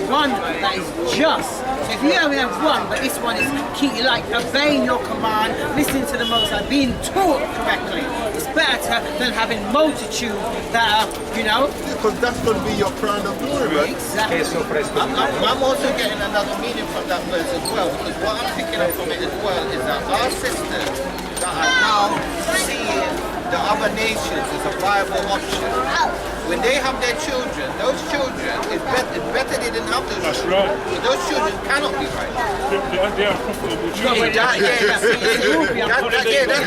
one that is just. So if you only have one, but this one is keep like obeying your command, listening to the Most High, being taught correctly, it's better than having multitude that are, you know. Because that's going to be your crown of glory, right? Exactly. I'm also getting another meaning from that verse as well, because what I'm picking up from it as well is that our sisters that are now seeing the other nations as a viable option, when they have their children, those children, it's better they didn't have those That's children. right. But those children cannot be right. They are profitable children.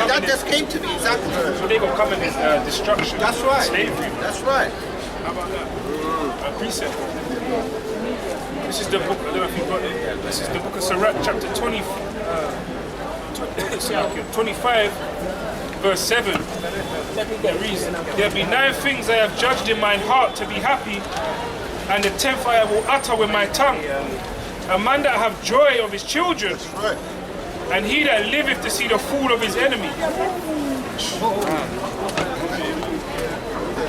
That just came to me exactly. So they gonna come in as destruction. That's right. Slavery. That's right. How about that? A precept. This is the book, I don't know if you've got it. This is the book of Sirach, chapter 25, verse 7. It reads, there be 9 things I have judged in mine heart to be happy, and the 10th I will utter with my tongue. A man that have joy of his children, That's right. and he that liveth to see the fall of his enemy.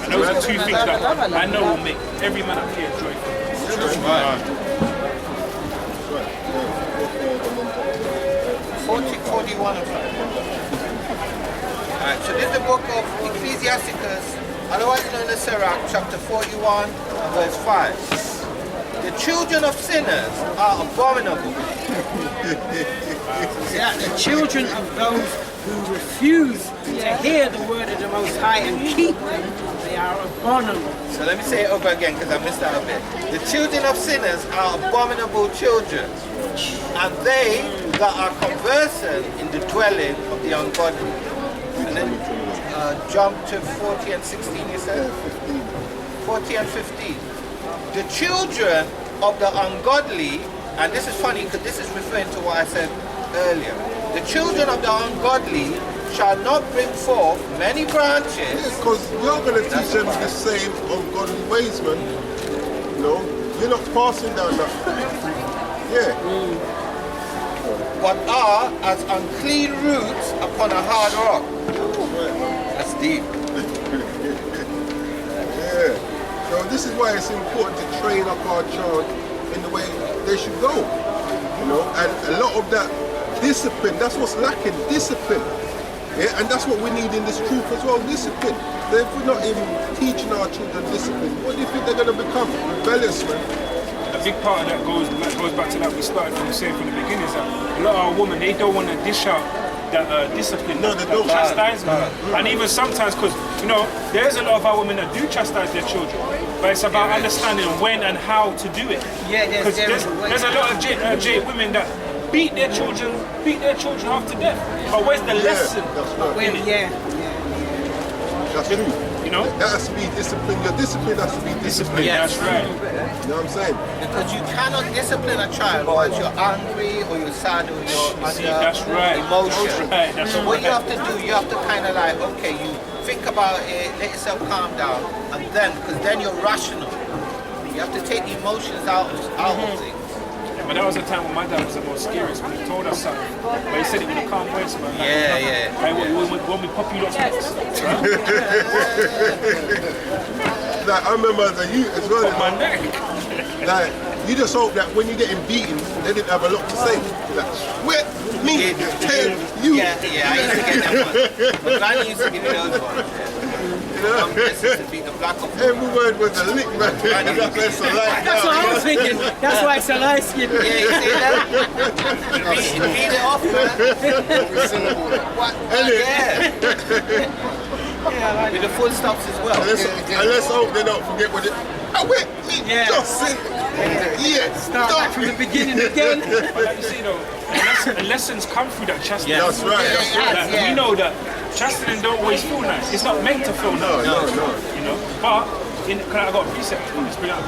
And those are 2 things that I know will make every man up here joyful. That's right. 41 of them. Alright, so this is the book of Ecclesiasticus, otherwise known as Sirach, chapter 41, and verse 5. The children of sinners are abominable. Yeah, the children of those who refuse to hear the word of the Most High and keep them, they are abominable. So let me say it over again because I missed out a bit. The children of sinners are abominable children, and they that are conversant in the dwelling of the ungodly. And then jump to 40 and 16, you said? 40 and 15. The children of the ungodly, and this is funny because this is referring to what I said earlier. The children of the ungodly shall not bring forth many branches. Because you're going to teach them the same ungodly ways, man. You know, you're not passing down that. Yeah. But are as unclean roots upon a hard rock. That's deep. Yeah. So this is why it's important to train up our child in the way they should go. You know, and a lot of that discipline, that's what's lacking, discipline. Yeah, and that's what we need in this truth as well, discipline. If we're not even teaching our children discipline, what do you think they're going to become? Rebellious, man. A big part of that goes back to that we started from saying from the beginning is that a lot of our women, they don't want to dish out that discipline, No, they don't. chastisement. And even sometimes, because, you know, there's a lot of our women that do chastise their children, but it's about understanding when and how to do it. Yeah, Because there's a lot of J women that beat their children half to death. But where's the lesson? That's right. in it? Yeah. That's true. You know? That has to be discipline. Your discipline has to be discipline. Yeah, that's right. You know what I'm saying? Because you cannot discipline a child once you're angry or you're sad or you're See, under that's right. emotion. That's right. That's So what right. you have to do, you have to kind of like, okay, you think about it, let yourself calm down, and then, because then you're rational. You have to take the emotions out of things. But that was a time when my dad was the most scariest when he told us something. But he said it with a calm voice, man. Like, Yeah. Hey, when we pop you lots next. Like, I remember as a youth as well. My neck. Like, you just hope that when you're getting beaten, they didn't have a lot to say. Like, whip me, tell you. Yeah, I used to get that one. My granny used to give me those ones. You know? This used to be the black of Every word was a lick, man. That's a light. That's what I was thinking. That's why it's a light skin. Yeah, you see that? Beat it off, man. What? Yeah. With the full stops as well. And let's hope they don't forget what it. I whip me, Yeah. just sing. Yeah, Start back from the beginning again. But you see, though, the lessons come through that chastisement. That's right. That's right. Like, we know that chastening don't always feel nice. It's not meant to feel nice. No. You know, but I got a precept. Let's bring it up.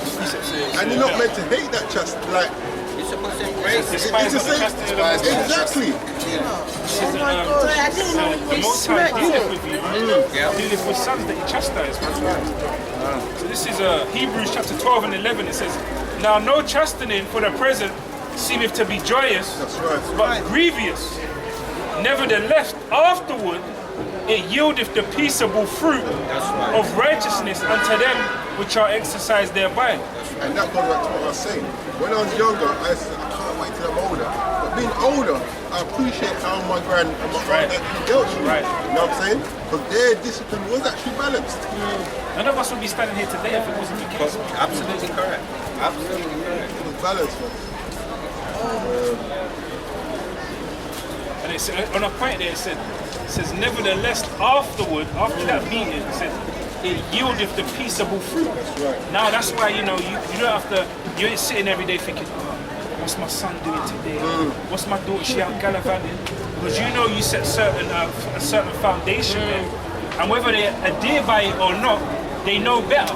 This precept says, And you're not meant to hate that chest. Like, You're supposed to embrace it. it's the same. Exactly. The Most High dealeth with you, right? Dealeth with sons that he chastise. So this is Hebrews chapter 12 and 11. It says, now no chastening for the present seemeth to be joyous, That's right. but grievous. Nevertheless, afterward, it yieldeth the peaceable fruit of righteousness unto them which are exercised thereby. And that goes back to what I was saying. When I was younger, I used to say, I can't wait till I'm older. But being older, I appreciate how my grand and my Right. aunt actually dealt with me. Right. You know what I'm saying? Because their discipline was actually balanced. None of us would be standing here today if it wasn't the case. Absolutely correct. Absolutely correct. It was balanced, man. And it's on a point there, it says, nevertheless, afterward, after that meeting, it said, it yieldeth the peaceable fruit. right. Now that's why, you know, you don't have to, you ain't sitting every day thinking, oh, what's my son doing today? What's my daughter, she out gallivanting? Because you know you set a certain foundation there. And whether they adhere by it or not, they know better.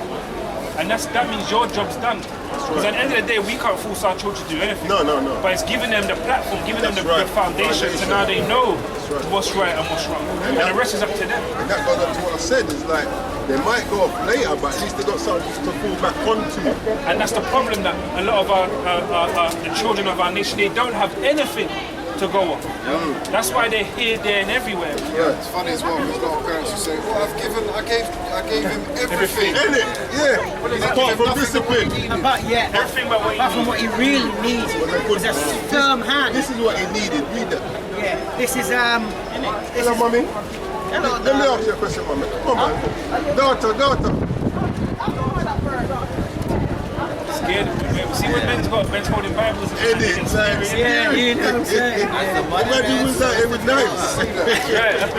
And that means your job's done. Because at the end of the day, we can't force our children to do anything. No. But it's giving them the platform, giving them the foundation, so now they know what's right and what's wrong. And the rest is up to them. And that goes up to what I said, is like, they might go off later, but at least they got something to fall back onto. And that's the problem, that a lot of the children of our nation, they don't have anything to go on. That's why they're here, there, and everywhere. Yeah, it's funny as well because a lot of parents will say, "Well, I gave him everything." Isn't it? Yeah. Apart from discipline. But yeah, Everything but what he apart from what he really needs is a firm hand. This is what he needed. Read that. Yeah, this is Hello, mommy. Hello, Let me ask you a question, mommy. Come on, man. Daughter. Scared. See when men's holding Bibles and Edit, man. yeah, you know what I'm saying. Imagine was out here with knives.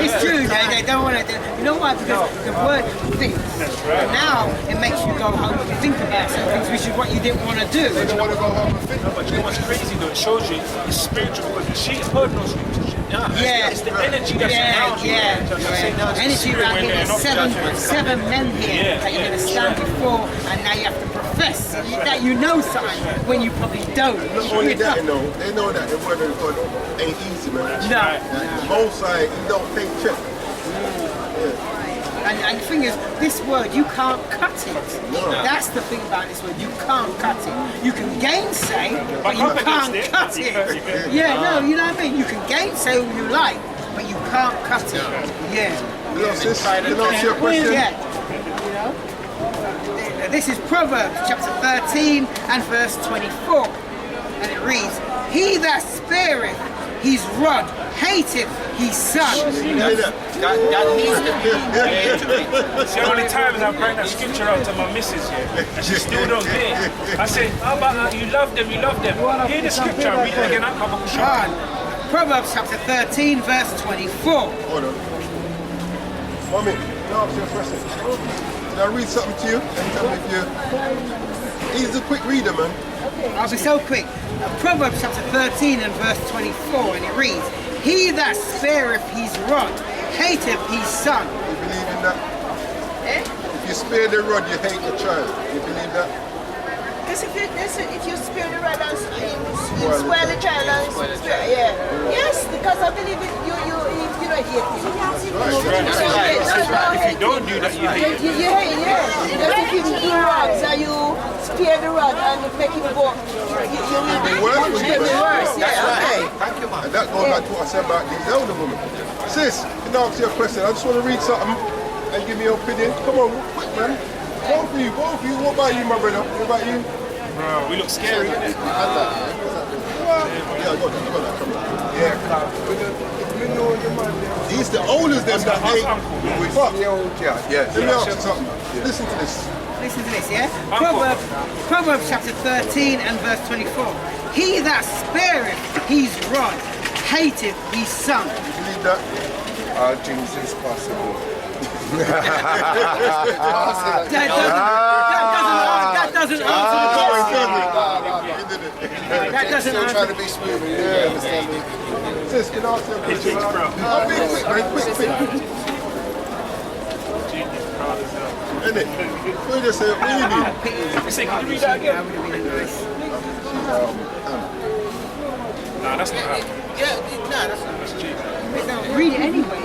It's true, they don't want to. You know why? Because the word thinks. That's right. And now it makes you go home and think about certain things, which is what you didn't want to do. They don't want to go home and think. But you know what's crazy though? It shows you it's spiritual because she ain't heard no scripture. Yeah. It's the energy that's around you. Energy around here. There's seven men here that you're going to stand before, and now you have to profess that you know something when you probably don't. Not only that, they know that the word of God ain't easy, man. No. Most side, you don't take check. And the thing is, this word, you can't cut it. No. That's the thing about this word, you can't cut it. You can gainsay, but you can't cut it. Yeah, no, you know what I mean? You can gainsay all you like, but you can't cut it. Yeah. You know, sis, you know, it's your question. Yeah. You know? This is Proverbs chapter 13 and verse 24. And it reads, He that spareth his rod hateth his son. You hear that? That needs to be See how many times I bring that scripture out to my missus here, and she still don't get it. I say, how about that? You love them. Hear the scripture, read it again. God. Proverbs chapter 13 verse 24. Hold on. Mommy, can I ask you a question? Can I read something to you? And tell me if you... He's a quick reader, man. I'll be so quick. Proverbs chapter 13 and verse 24, and it reads, He that spareth his rod hateth his son. You believe in that? If you spare the rod, you hate the child. You believe that? Because if you spare the rod and spoil the child and yeah. Yes, because I believe you don't hate him. If you don't do that, you hate it. You hate, yeah. Because if you do wrongs and you spare the rod and make him go, you will be worse. Yeah, okay. Thank you, man. And that goes back to what I said about these elder women. Sis, can I ask you a question? I just want to read something and give me your opinion. Come on, quick, man. Both of you. What about you, my brother? What about you? Bro, we look scary. Yeah, I got that. Come on. Yeah. These the oldest them that hate. Fuck. Let me ask you something. Listen to this. Listen to this, yeah? Proverbs chapter 13 and verse 24. He that spareth his rod hateth his son. You believe that? All things is possible. That doesn't answer the question. That doesn't Still answer. trying to be smooth. Yeah, understand me. Sis, can I ask you a question? I'll be quick. Isn't it? What you just say? What do you mean? You say, can you read that again? Nah, that's not happening. That's cheap. Read it anyway.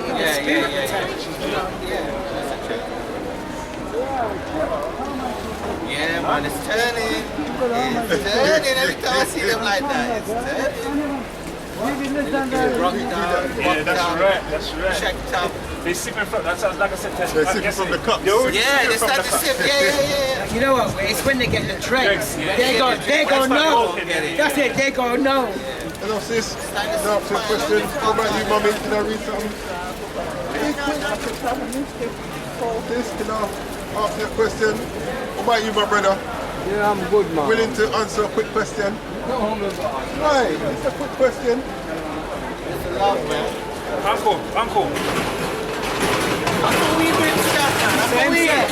Yeah, man, it's turning. It's turning every time I see them like that. It's turning. Rock down, Yeah, that's right. checked up. They sipping from, that's like I said, They're sipping from the cups. Yeah, they start to sip. Yeah. You know what? It's when they get the dregs. They go no. That's it. They go no. Hello, sis. Can I ask you a question? What about you, mommy? Can I read something? Sis, can I ask you a question? What about you, my brother? Yeah, I'm good, man. Willing to answer a quick question? Right, it's a quick question. Uncle. Same set.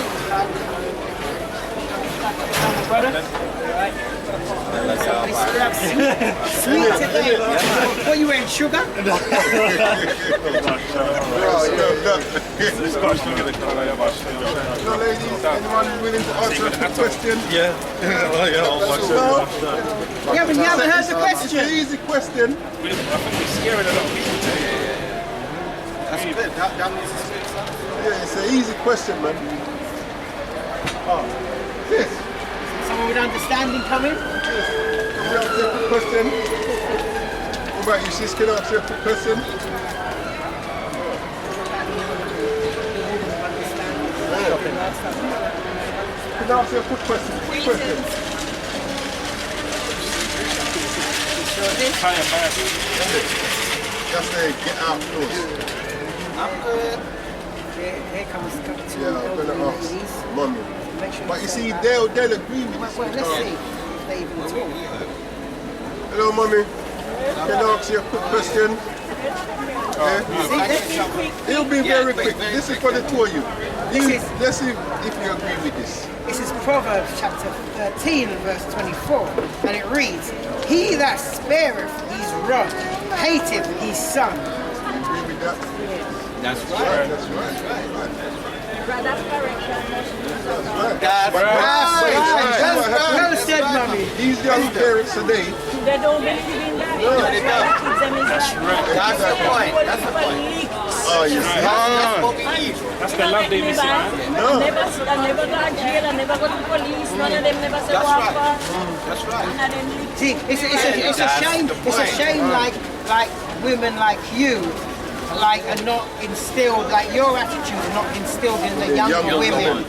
Brother? Sweet today. What you wearing, sugar? No, ladies, anyone willing to answer a quick question? You haven't heard the question? It's an easy question. I think we're scaring a lot of people today. That's good. That means it's good. Yeah, it's an easy question, man. Sis, Someone with understanding coming? can we answer a quick question? What about you, sis? Can I answer a quick question? Can I ask you a quick question? Quick question. Just say get out close. I'm good. Here comes two Yeah, I'm gonna ask ladies. mommy. Make sure But you say see, that. they'll agree with this. Well, let's see if they even talk. Hello, mommy. Can I ask you a quick question? It'll be very quick. This is for the two of you. Let's see if you agree with this. This is Proverbs chapter 13 verse 24, and it reads, "He that spareth his rod hateth his son." Agree with that? That's right. That's right. That's right. Well said, mommy. These young parents today, They don't believe in that. No, That's why they keep them in the That's the point. That's the point. oh, you see, That's what we need. That's the love they missing, man. I never go to jail, I never go to police, none of them never say That's walk right. up. That's right. None of them live. See, it's a That's shame. the It's a point. shame, like women like you, are not instilled, like your attitude is not instilled in the younger women My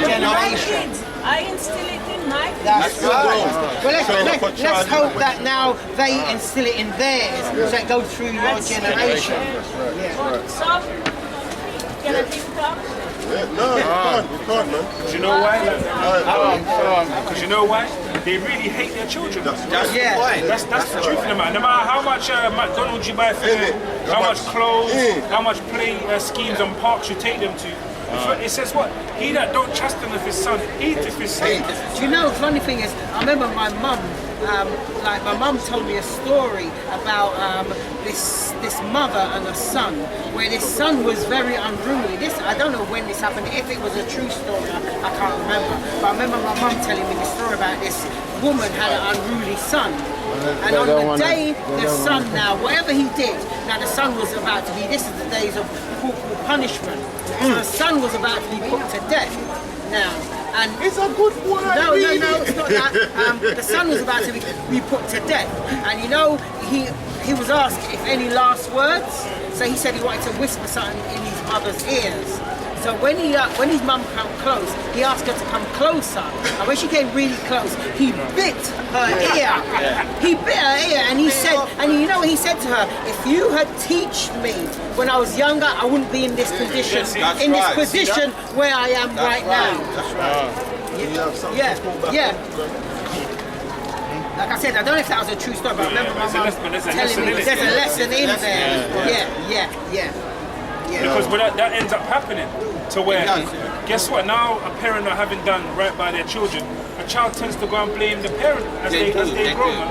generation. kids, I instill it in my kids. That's right. Well, Train up a let's child. hope that now they instill it in theirs, so it goes through your generation. But some cannot even come. no, you can't, man. Do you know why? Because you know why? They really hate their children. That's Yeah. the point. That's the truth of the matter. No matter how much McDonald's you buy for them, how much clothes, how much play schemes and parks you take them to, it says what? He that don't chasten of his son, hateth his son. Do you know, the funny thing is, I remember my mum, my mum told me a story about this mother and a son, where this son was very unruly. I don't know when this happened, if it was a true story, I can't remember. But I remember my mum telling me the story about this woman had an unruly son. And on the day the son now, whatever he did, now the son was about to be, this is the days of corporal punishment. So the son was about to be put to death now. And It's a good boy. no, it's not that. The son was about to be put to death. And you know, he was asked if any last words. So he said he wanted to whisper something in his mother's ears. So when his mum came close, he asked her to come closer. And when she came really close, he bit her ear. He bit her ear, and he said, and you know what he said to her? If you had taught me when I was younger, I wouldn't be in this position, That's in this right. position where I am right now. That's right. Yeah. Like I said, I don't know if that was a true story, but I remember my mum there's a telling me lesson in it. there's a lesson in there. Yeah. Because that ends up happening to where, guess what? Now a parent not having done right by their children, a child tends to go and blame the parent as they grow. Man.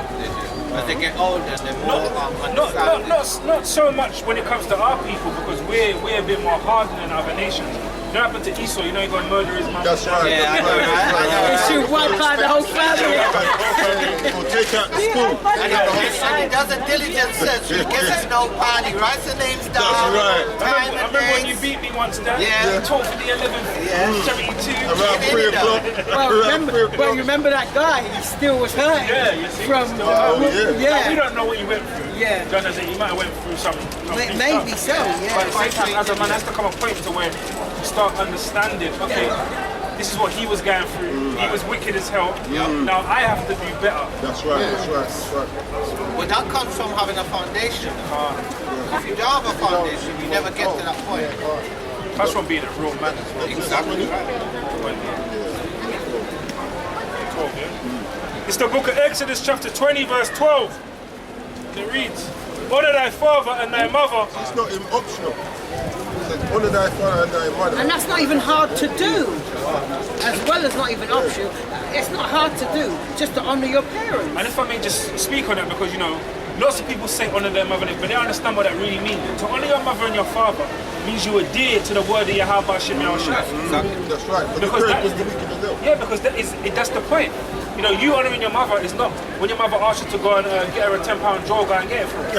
As they get older, they're more understanding. Not so much when it comes to our people, because we're a bit more hardened than other nations. You know what happened to Esau? You know he got murder his mum. That's right. Yeah, I know, right? They should wipe out the whole family. Or take out the school. And he does a diligent search. He gets to know party, writes the names down. That's right. I remember when you beat me once, Dad. Yeah. You talked for the 11th. Yeah. 72. Around 3 o'clock. Well, remember that guy? He still was hurt Yeah, you see. from. Oh, yeah. We don't know what you went through. Yeah. John doesn't. You might have went through some Maybe so. But Yeah. at the same time, as a man, has to come a point to where you start understanding. Okay, this is what he was going through. He was wicked as hell. Now I have to do better. That's right, that's right, that's right. But that comes from having a foundation. If you don't have a foundation, you never get to that point. That's from being a real man as well. Exactly right. It's the book of Exodus chapter 20 verse 12. It reads, honor thy father and thy mother. It's not even optional. It says, honor thy father and thy mother. And that's not even hard to do, as well as not even optional. It's not hard to do, just to honour your parents. And if I may just speak on it, because you know, lots of people say honor their mother, but they don't understand what that really means. To honor your mother and your father means you adhere to the word of Yahweh Shem Yahushua. That's right. But Because the that parent is was the wicked as well. Yeah, because that's the point. You know, you honouring your mother is not when your mother asks you to go and get her a £10 draw, go and get it for her.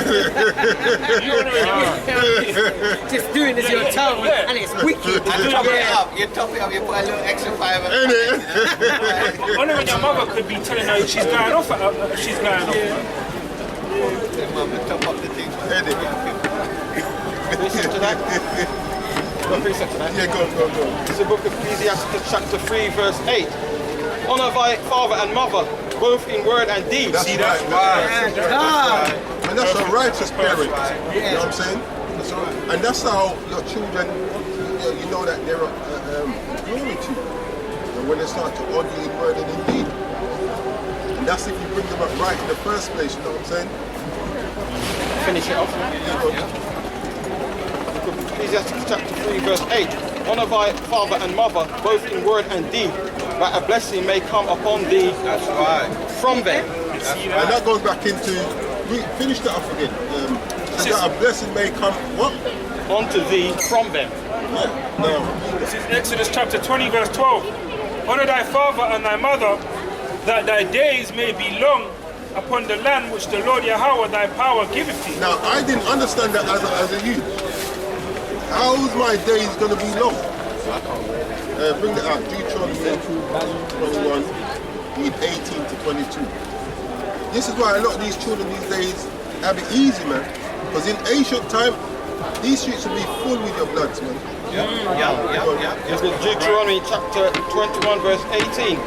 You honouring your Just doing as you're told, and it's wicked. And top it up, you top it up, you put a little extra five. honouring your mother could be telling her she's going off at her, she's going off. Top up the thing. Listen to that. Got 3 cents to that. Yeah, go. It's the book of Ecclesiastes chapter 3 verse 8. Honor thy father and mother, both in word and deed. That's See right. that? And that's a righteous parent. You know what I'm saying? And that's how your children, you know that they're glory to you. And when they start to honor you in word and in deed. And that's if you bring them up right in the first place, you know what I'm saying? Finish it off. Ecclesiastes chapter 3 verse 8. Honor thy father and mother, both in word and deed, that a blessing may come upon thee from them. And that goes back into, finish that off again. So that a blessing may come, what? Unto thee from them. No. This is Exodus chapter 20 verse 12. Honor thy father and thy mother, that thy days may be long upon the land which the Lord Yahweh thy power giveth thee. Now, I didn't understand that as a youth. How's my days going to be long? Bring that out. Deuteronomy 21, read 18 to 22. This is why a lot of these children these days have it easy, man. Because in ancient time, these streets would be full with your bloods, man. Yeah. This is Deuteronomy chapter 21 verse 18.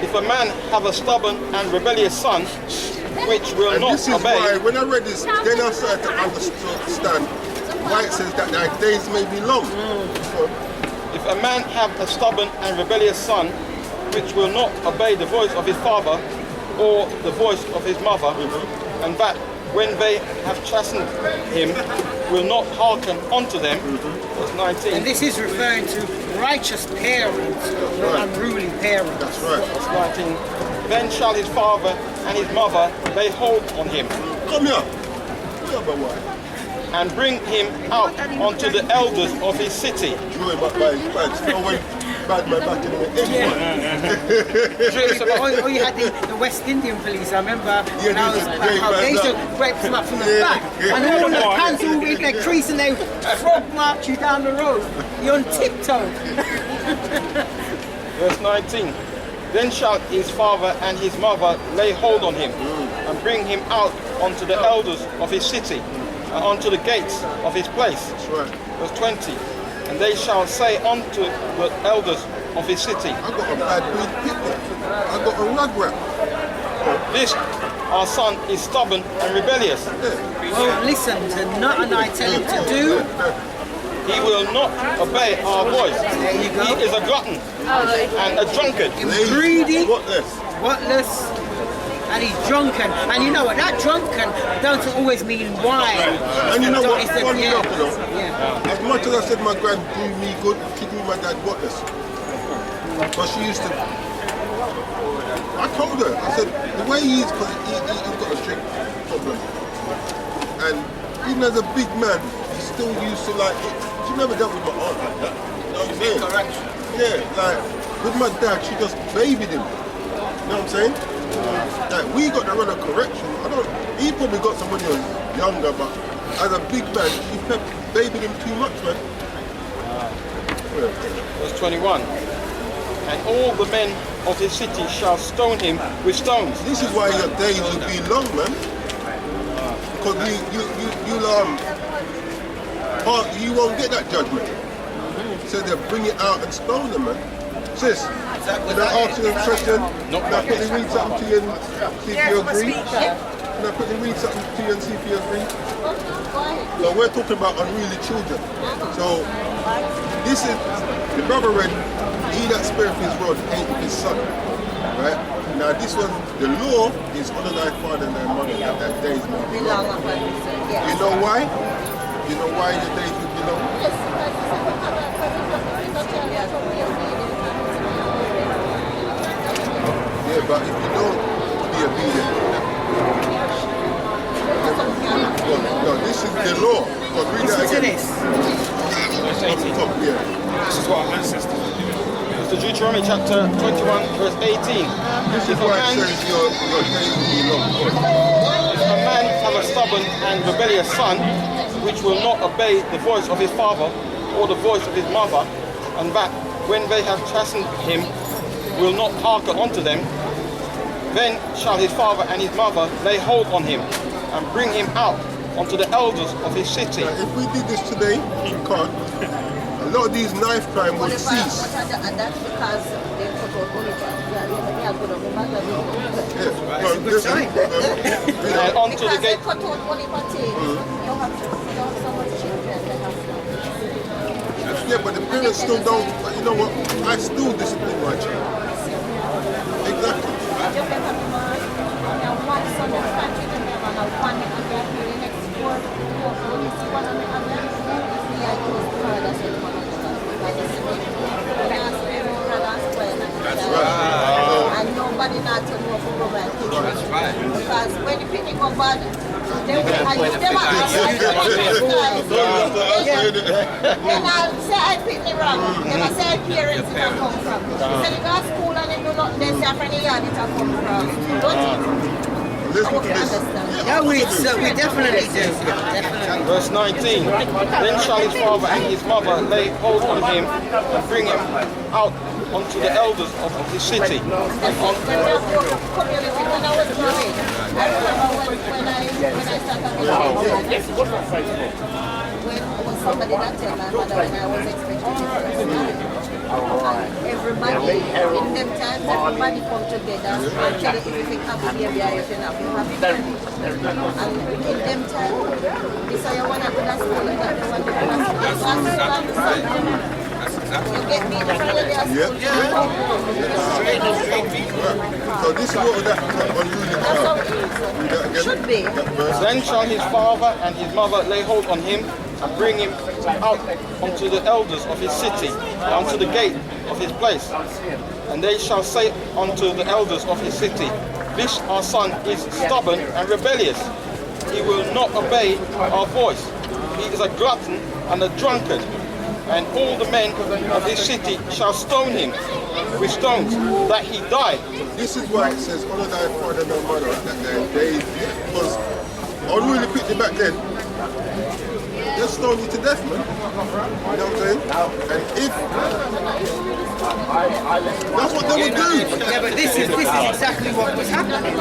If a man have a stubborn and rebellious son, which will And not this is obey. why, when I read this, then I started to understand why it says that thy days may be long. If a man have a stubborn and rebellious son, which will not obey the voice of his father or the voice of his mother, and that when they have chastened him, will not hearken unto them. Verse 19. And this is referring to righteous parents, not unruly parents. That's right. Verse 19. Then shall his father and his mother lay hold on him, Come here. Yeah, but why? and bring him out unto the elders of his city. Drew him up by his pants. You know when bad man back in the Oh, you had the West Indian police, I remember when I was they back home. They used to break them up from the back. And all the pants all in their crease and they frog march you down the road. You're on tiptoe. Verse 19. Then shall his father and his mother lay hold on him, and bring him out unto the elders of his city, and unto the gates of his place. That's right. Verse 20. And they shall say unto the elders of his city, I got a bad breed people. I got a rugrat. this our son is stubborn and rebellious. Oh, listen to nothing I tell him to do. He will not obey our voice. There you go. He is a glutton and a drunkard. Lazy. Greedy. Whatless. And he's drunken. And you know what? That drunken doesn't always mean wine. And you know what? It's the- Funny yeah. enough, you know, Yeah. as much as I said my grand grew me good, she grew my dad whatless. But she used to, I told her, I said, the way he is, because he's got a drink problem. And even as a big man, he still used to like, she never dealt with my aunt like that. You know what I'm saying? Yeah, like, with my dad, she just babied him. know what I'm saying? Like, we got to run a correction. He probably got some money on younger, but as a big man, he babied him too much, man. Verse 21. And all the men of his city shall stone him with stones. This is why your days will be long, man. Because you won't get that judgment. So they bring it out and stone them, man. Sis, can I ask you a question? Can I quickly read something to you and see if you agree? Can I quickly read something to you and see if you agree? So we're talking about unruly children. So this is, the brother read, he that spareth his rod ain't his son. Right? Now this one, the law is honor thy father and thy mother, that days may be long. You know why? You know why the days will be long? Yeah, but if you don't be obedient, no, this is the law. So read that again. This is what our ancestors were doing. It's Deuteronomy chapter 21, verse 18. This is why it says your days will be long. If a man have a stubborn and rebellious son, which will not obey the voice of his father or the voice of his mother, and that when they have chastened him will not hearken unto them, then shall his father and his mother lay hold on him and bring him out unto the elders of his city. If we did this today, you can't. A lot of these knife crime would cease. And that's because they put out And unto the gate. Yeah, but the parents still don't. But you know what? I still discipline my child. Exactly. That's right. And nobody not to know for Rugrats. That's right. Because when you pick it up bad, then I say I pick me wrong. Never say parents it come from. Say you go to school and you do not then say from the yard it come from. Listen to this. Yeah, we definitely do. Definitely. Verse 19. Then shall his father and his mother lay hold on him and bring him out unto the elders of his city. When I was growing, I remember when I started when somebody that tell my mother when I was expecting to everybody in them times, everybody come together and tell you if you think happy baby or if you're not happy. And in them times, this is you want to do that school and that you want to do that school. You get me in the front of their school. So this is what would happen on unruly child. Should be. Then shall his father and his mother lay hold on him and bring him out unto the elders of his city, unto the gate of his place. And they shall say unto the elders of his city, this our son is stubborn and rebellious. He will not obey our voice. He is a glutton and a drunkard. And all the men of his city shall stone him with stones, that he die. This is why it says, honor thy father and thy mother, that their days, because unruly people back then, they'll stone you to death, man. You know what I'm saying? And if that's what they would do. Yeah, but this is exactly what was happening.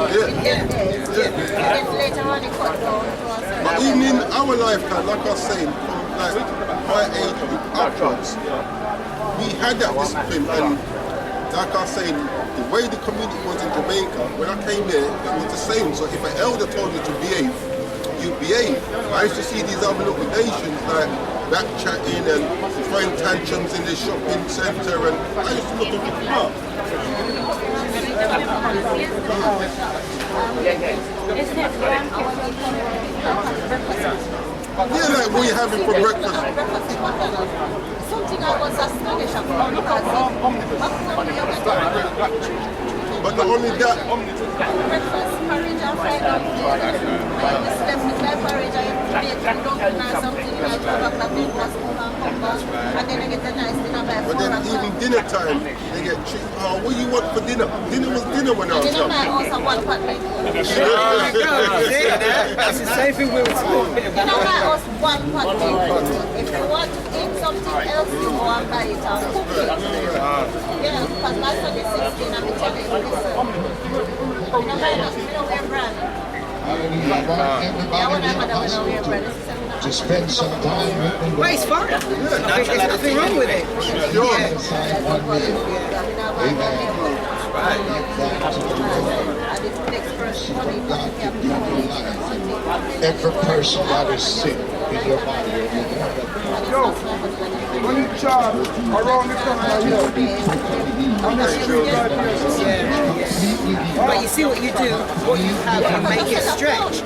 But even in our lifetime, like I was saying, from like my age upwards, we had that discipline, and like I was saying, the way the community was in Jamaica, when I came there, it was the same. So if an elder told you to behave, you behave. I used to see these other little nations like back chatting and throwing tantrums in the shopping centre, and I used to look at them up. Yeah, like what you're having for breakfast. Something I was astonished about because but not only that, breakfast, porridge can't find out this left with my porridge, I make some dumpling or something, you know, 12 o'clock, they pass home and come back, and then I get a nice dinner by 4 But then o'clock. even dinner time, they get treated. Oh, what do you want for dinner? Dinner was dinner when I was Dinner young. my house and one pot meat. That's the same thing we were talking In about. my house, one pot meat. If you want to eat something else, you go and buy it and cook it. Yeah, because my son is 16 and I'm telling you, listen, you know, we don't wear brand. Yeah, when I'm mother, we don't wear brand. To spend some time with the But it's fun. I think there's nothing wrong with it. every person that is sick in your body. When you charge around the corner here, But you see what you do, what you have, you make it stretch.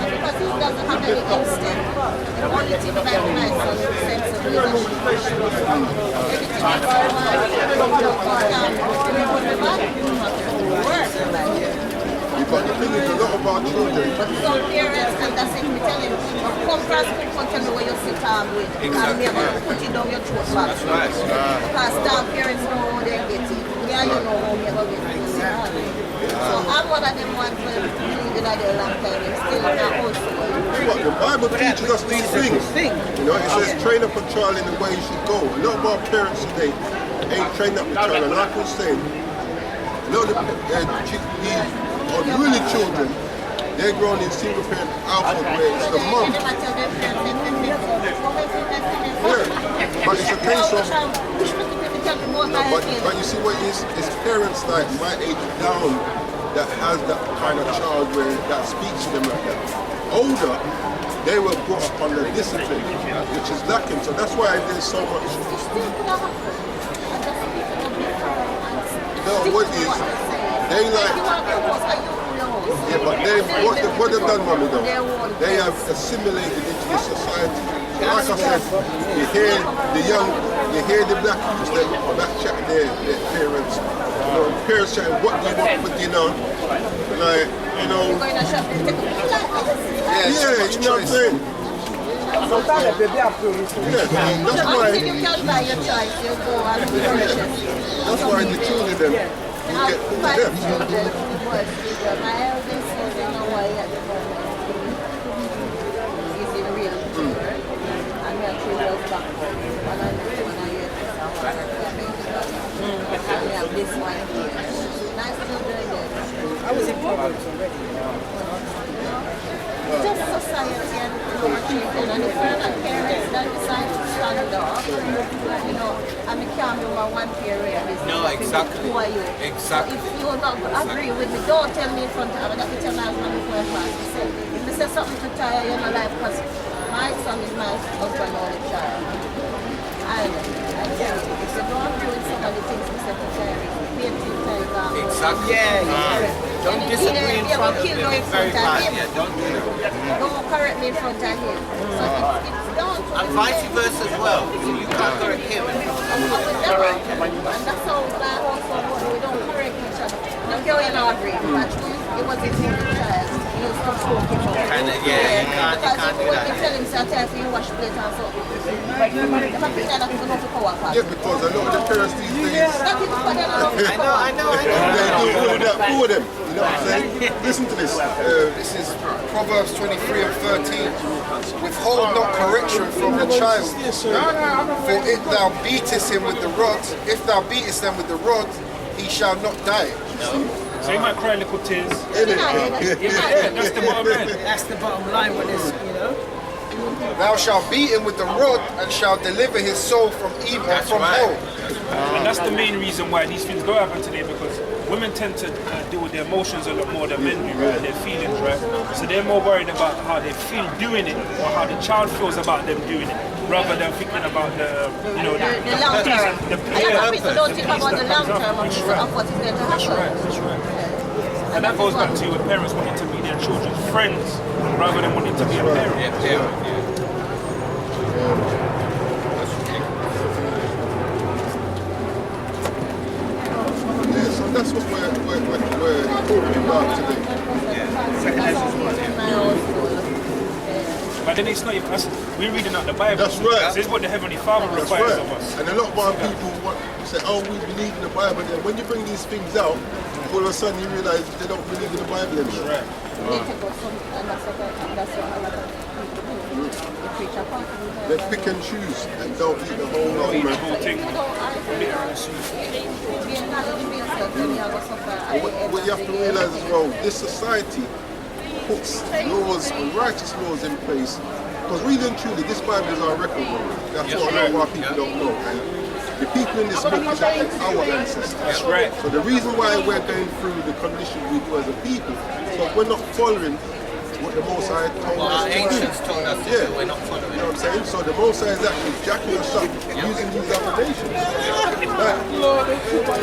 Because he doesn't have any instinct. The only thing that my son sense of leadership. Everything is going But the thing is, a lot of our children, but some parents, and that's it, we tell him, come for school, come tell me where you sit down with. And never put it down your throat back. Because some parents know how they get it. Yeah, you know how they get it. So I'm one of them ones who believe in their long time and still not also. what the Bible teaches us these things. You know, it says train up a child in the way he should go. A lot of our parents today ain't trained up the child, and like I was saying, a lot of these unruly children, they're grown in single parent household where it's the mom. Yeah, but it's a case of, but you see what it is? It's parents like my age down that has that kind of child where that speaks to them like that. Older, they were brought up under discipline, which is lacking. So that's why there's so much. No, what is they like? Yeah, but they what they've done, mommy, though, they have assimilated into the society. Like I said, you hear the black chat their parents. You know, parents chatting, what do you want for dinner? Like, you know. Yeah, you know what I'm saying? Yeah, that's why. You can buy your choice, you go and purchase. That's why the children them you get put to death. My eldest is in Hawaii at the moment. He's in real fever. And we have 3 years back. And I'm doing a year. And we have this one here. Nice children there. I was in Proverbs already. Just society and our children. And if we're not parents that decide to stand up, you know, and we can't do one period. No, exactly. Who are you? Exactly. So if you don't agree with me, don't tell me in front of me. I got to tell my husband before I pass. He said, if you say something to tire you in my life, because my son is my husband only child. And I tell you, if you don't agree with some of the things we say to tire you, pay attention to him. Exactly. Don't disagree in front of him. It's very bad. Yeah, don't do that. Don't correct me in front of him. So it's down to And vice versa as well. So you can't correct him in front of him. and that's how my household was. We don't correct each other. Now, girl, you know, agree. But it was his only child. He was from smoking. And yeah, you can't do Because that. you tell him, so I tell you, you wash plate and so. The fact is that he's going to power part. Yeah, because a lot of the parents these days, That is what I know. they do all of that for them. You know what I'm saying? Listen to this. this is Proverbs 23 and 13. Withhold not correction from the child, for if thou beatest him with the rod, if thou beatest them with the rod, he shall not die. So you might cry little tears. Yeah, That's the bottom line. That's the bottom line with this, you know. Thou shalt beat him with the rod, and shalt deliver his soul from evil, from hell. And that's the main reason why these things don't happen today, because women tend to deal with their emotions a lot more than men do, right? Their feelings, right? So they're more worried about how they feel doing it, or how the child feels about them doing it, rather than thinking about the, you know, the long term. A lot of people don't think about the long term of what is going to happen. That's right. And that goes back to when parents wanting to be their children's friends rather than wanting to be a parent. So that's what we're talking about today. But then it's not even us. We're reading out the Bible. That's right. This is what the Heavenly Father That's requires right. of us. And a lot of our people say, oh, we believe in the Bible. And when you bring these things out, all of a sudden you realize they don't believe in the Bible anymore. Right. They pick and choose and don't eat the whole lot. The whole thing. What you have to realize as well, this society puts laws, righteous laws in place. Because really and truly, this Bible is our record. That's what a lot of our people don't know. And the people in this book is our ancestors. That's right. So the reason why we're going through the condition we do as a people, so we're not following what the Most High told us Our to do. ancients told us to do, we're not following. You know what I'm saying? So the Most High is actually jacking us up using these other nations.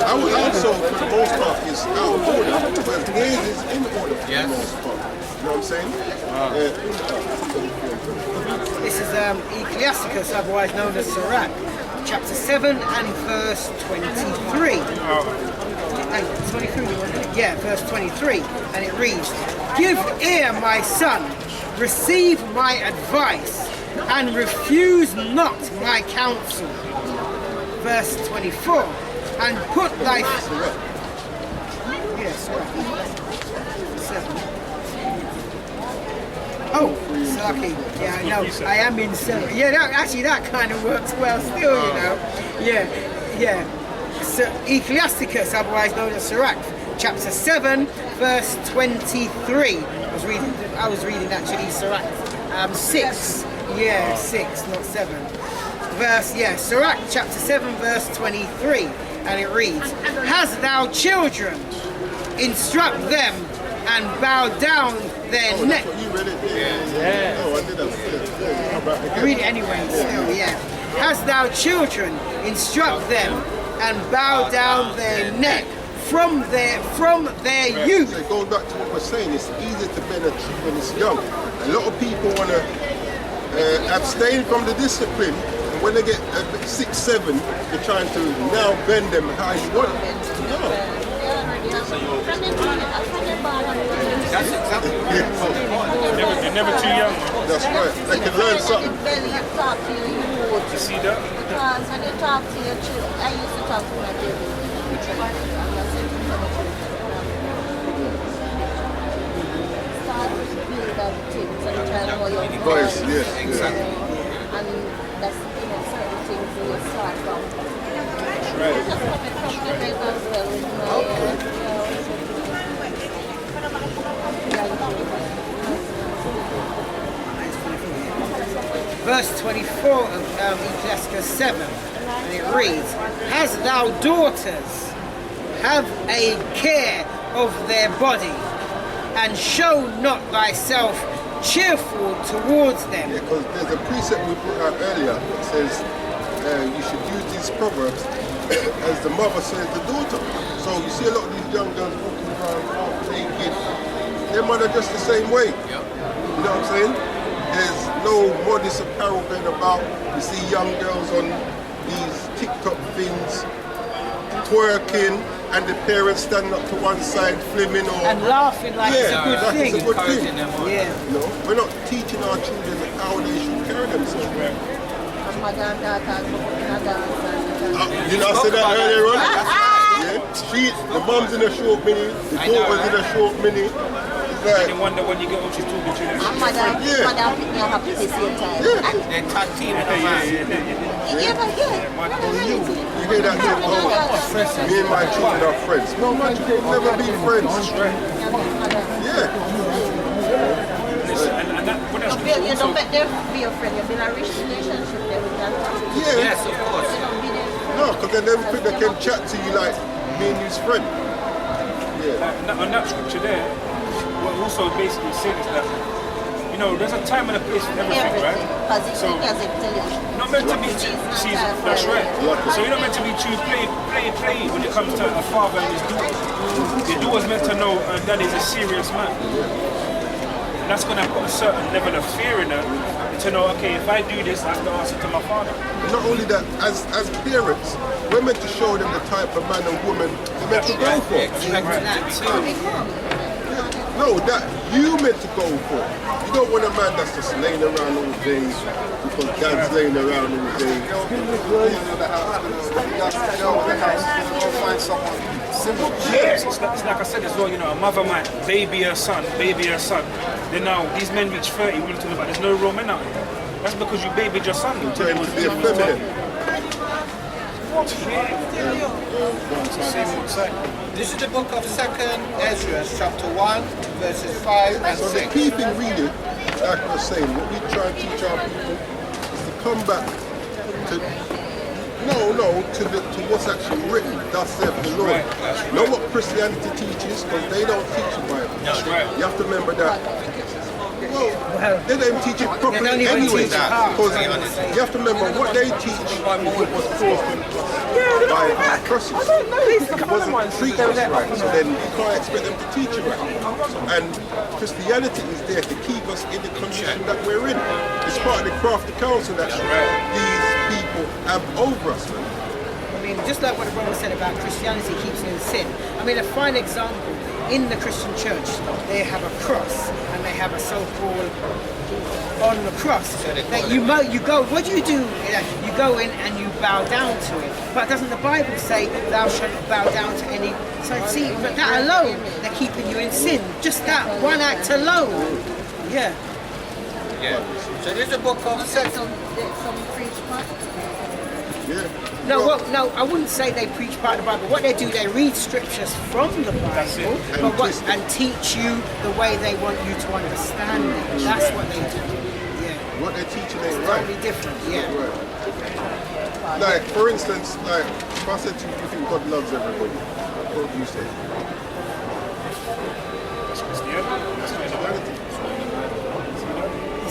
Our household, for the most part, is out of order, whereas theirs is in order for the most part. You know what I'm saying? This is Ecclesiasticus, otherwise known as Sirach, chapter 7 and verse 23. And 23, wasn't it? Yeah, verse 23. And it reads, "Give ear, my son, receive my advice, and refuse not my counsel." Verse 24. And put thy... Yes, right. 7. Oh, Saki. Yeah, I know. I am in 7. Yeah, that kind of works well still, you know. Yeah. So, Ecclesiasticus, otherwise known as Sirach, chapter 7, verse 23. I was reading actually Sirach 6. Yeah, 6, not 7. Sirach chapter 7, verse 23. And it reads, "Hast thou children? Instruct them and bow down their neck." That's what you read it? Yeah. Oh, I did that. Yeah. Read it anyway, still, yeah. "Hast thou children? Instruct them and bow down their neck from their youth." So it goes back to what we're saying. It's easy to bend a tree when it's young. A lot of people want to abstain from the discipline. And when they get 6, 7, they're trying to now bend them how you want it. No. That's exactly what They're never too young. That's right. They can learn something. You see that? Because when you talk to your children, I used to talk to my children. Start to build that thing, so you try to know your Voice, voice. yes. Exactly. And that's, certain things you will start from. Right. Just coming from the bed as well with Verse 24 of Ecclesiasticus 7, and it reads, "Hast thou daughters? Have a care of their body, and show not thyself cheerful towards them." Yeah, because there's a precept we put out earlier that says you should use these proverbs as the mother says the daughter. So you see a lot of these young girls walking around half naked. Their mother just the same way. You know what I'm saying? There's no modest apparel going about. You see young girls on these TikTok things twerking, and the parents standing up to one side, flimming or And laughing like it's a good that thing. is a good thing. Encouraging them on. Yeah. You know, we're not teaching our children how they should carry themselves. Mother and daughter in a dance. You know, I said that earlier on. Yeah, the mom's in a short mini, the daughter's in a short mini. It's And like, you wonder when you get what she's talking to. And mother and pick me up at the same time. yeah, They're tag team. Yeah, but you hear that thing, oh, me and my children are friends. No, my children will never be friends. Yeah. And that, when that's You don't make them be your friend, you build a rich relationship there with them. Yeah. Yes, of course. You don't be their friend. No, because then they think they can chat to you like me and you's friend. Yeah. and that scripture there, what also basically saying is that You know, there's a time and a place for everything, right? So, not meant to be too, see, that's right. So you're not meant to be too play when it comes to a father and his daughter. Your daughter's meant to know that is a serious man. And that's going to put a certain level of fear in her to know, okay, if I do this, I have to answer to my father. Not only that, as parents, we're meant to show them the type of man and woman they're meant to go for. No, that you meant to go for. You don't want a man that's just laying around all day because dad's laying around all day. Yeah, it's like I said as well, you know, a mother might baby her son. Then now, these men reach 30, we're talking about there's no real men out here. That's because you babied your son. Trying to be effeminate. This is the book of 2nd Ezra, chapter 1, verses 5 and So 6. the key thing really, like I was saying, what we try and teach our people is to come back to to what's actually written. Thus saith the Lord. Not what Christianity teaches, because they don't teach the Bible. You have to remember that. Well, they don't teach it properly anyway. Because you have to remember what they teach was taught by persons. It wasn't preached right, so then you can't expect them to teach it right. And Christianity is there to keep us in the condition that we're in. It's part of the crafty counsel that these people have over us. I mean, just like what the brother said about Christianity keeps you in sin. I mean, a fine example, in the Christian church, they have a cross, and they have a so-called on the cross. That you go, what do? You go in and you bow down to it. But doesn't the Bible say, thou shalt bow down to any? So see, but that alone, they're keeping you in sin. Just that one act alone. Yeah. So this is a book of 2nd. No, I wouldn't say they preach part of the Bible. What they do, they read scriptures from the Bible and teach you the way they want you to understand it. That's what they do. Yeah. What they're teaching ain't right. Totally different, yeah. Right. Like, for instance, like, if I said to you, you think God loves everybody, what would you say?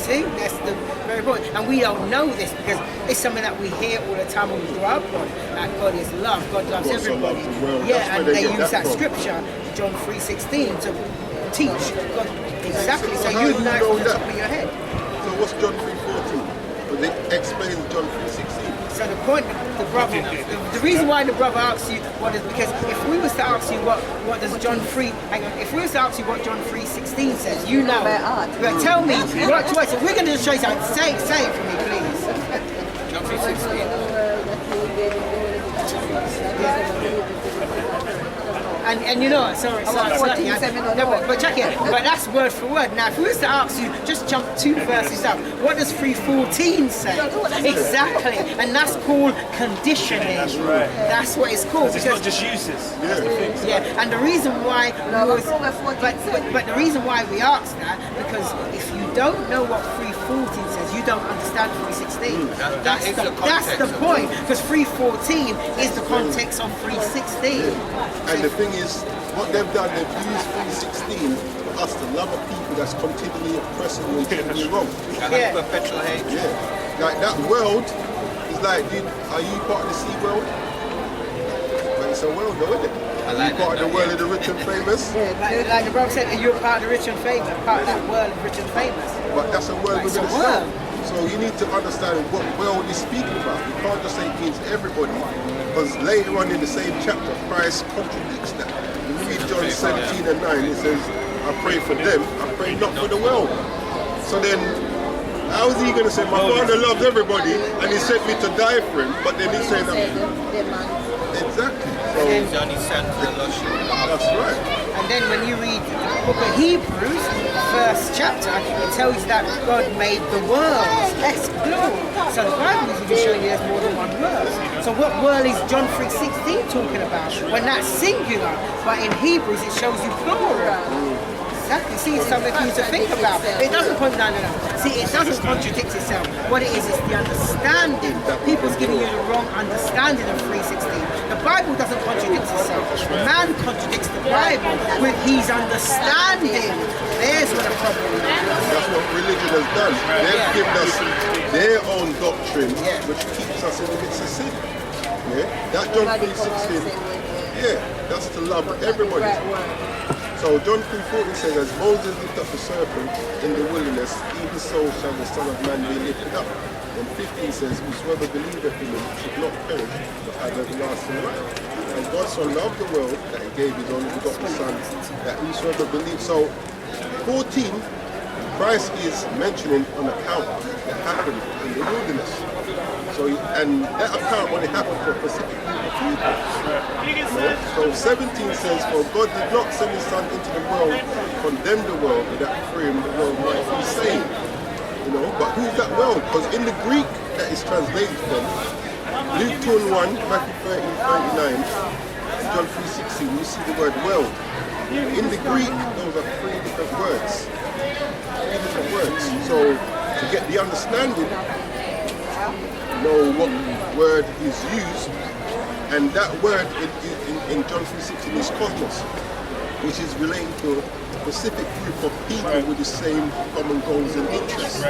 See, that's the very point. And we don't know this because it's something that we hear all the time when we grow up on. That God is love, God loves everybody. Yeah, and they use that scripture, John 3:16, to teach God. Exactly, so you know it from the top of your head. So what's John 3:14? But they explain John 3:16. So the point, the reason why the brother asks you what is, because if we was to ask you what does John 3, if we was to ask you what John 3:16 says, you know, but tell me what choice. So we're going to just show you something. Say it for me, please. John 3:16. And you know what, sorry, but check it, but that's word for word. Now, if we was to ask you, just jump 2 verses up, what does 3:14 say? Exactly, and that's called conditioning. That's right. That's what it's called. It's not just uses. Yeah, and the reason why, but the reason why we ask that, because if you don't know what 3:14 says, you don't understand 3:16. That's the point, because 3:14 is the context of 3:16. And the thing is, what they've done, they've used 3:16 for us to love a people that's continually oppressing you and keeping you wrong. Yeah. Perpetual hate. Yeah. Like that world is like, dude, are you part of the sea world? But it's a world though, isn't it? Are you part of the world of the rich and famous? Like the brother said, you're part of the rich and famous, part of that world of rich and famous. But that's a world within itself. So you need to understand what world he's speaking about. You can't just say it means everybody, because later on in the same chapter, Christ contradicts that. When you read John 17 and 9, it says, I pray for them, I pray not for the world. So then, how is he going to say, my Father loves everybody, and he sent me to die for him, but then he's saying that. Exactly. So, He's only sent to the lost sheep. That's right. And then when you read the book of Hebrews, first chapter, it tells you that God made the worlds. Yes, plural. So the Bible is even showing you there's more than one world. So what world is John 3:16 talking about? When that's singular, but in Hebrews it shows you plural. Exactly. See, it's something for you to think about. It doesn't point down. See, it doesn't contradict itself. What it is the understanding. People's giving you the wrong understanding of 3:16. The Bible doesn't contradict itself. Man contradicts the Bible with his understanding. There's That's what religion has done. They've given us their own doctrine, which keeps us in the midst of sin. Yeah, that John 3:16. Yeah, that's to love everybody. So John 3:14 says, as Moses lifted up the serpent in the wilderness, even so shall the Son of Man be lifted up. And 15 says, whosoever believeth in him should not perish, but have everlasting life. And God so loved the world that he gave his only begotten Son, that whosoever believes. So 14, Christ is mentioning an account that happened in the wilderness. So, and that account only happened for a specific group of people. So 17 says, for God did not send his Son into the world, condemn the world, but that through him the world might be saved. You know, but who's that world? Because in the Greek that is translated from, Luke 2:1, Matthew 13:39, John 3:16, you see the word world. In the Greek, those are three different words. So to get the understanding, know what word is used, and that word in John 3:16 is cosmos, which is relating to a specific group of people with the same common goals and interests. I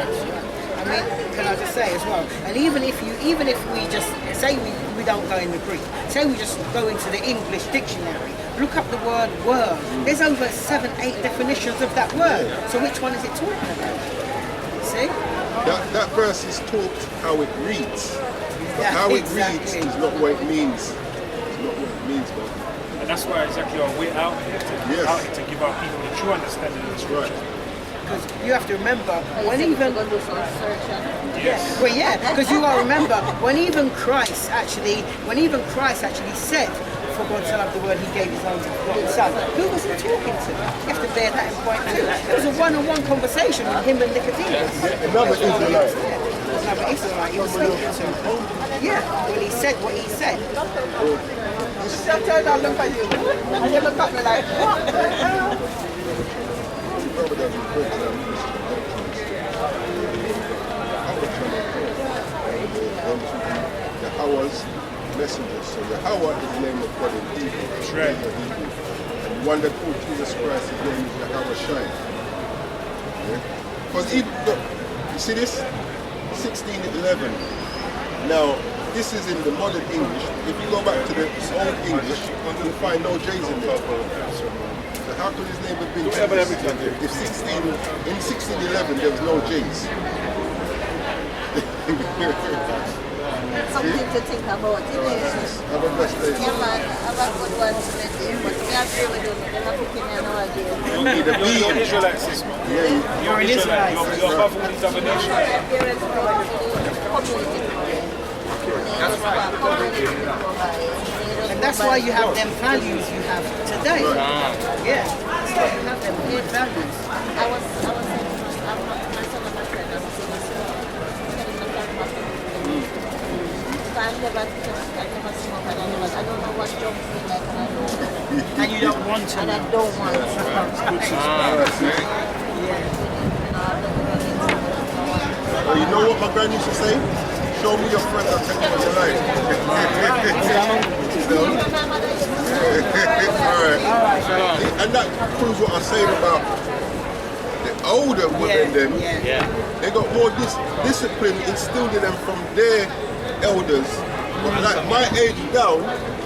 mean, can I just say as well, and even if we just say we don't go in the Greek, say we just go into the English dictionary, look up the word word, there's over 7-8 definitions of that word. So which one is it talking about? See? That verse is taught how it reads. But how it reads is not what it means. It's not what it means, man. And that's why exactly we're out here to give our people the true understanding of the scripture. Because you have to remember, when even Yes. well, yeah, because you got to remember when even Christ actually said, "For God so loved the world, He gave His own begotten Son." Who was He talking to? You have to bear that in point too. It was a one-on-one conversation with Him and Nicodemus. Another Israelite. Another Israelite He was speaking to. Yeah, well, He said what He said. Just turned and look at you, and you look at me like, what? Yahweh's messengers. So Yahweh is the name of God in Hebrew. That's right. And the one that called Jesus Christ, his name is Yahweh Shai. Because look, you see this? 1611. Now, this is in the modern English. If you go back to the old English, you'll find no J's in there. So how could his name have been Jesus? If 1611 there was no J's. Something to think about. Have a blessed day. Yeah, man, have a good one today. But I agree with you. They're not picking me nowadays. You need a B. You're Israelites, sis. You're an Israelite. You're above all these other nations. And that's why you have them values you have today. Yeah, that's why you have them weird values. I was saying, my son and my friend, I was saying, I never smoke and I don't know what drugs feel like and I don't. And you don't want to. And I don't want to. You know what my grand used to say? Show me your friend, I'll take you on your life. Alright. And that proves what I'm saying about the older women they got more discipline instilled in them from their elders. But like my age down,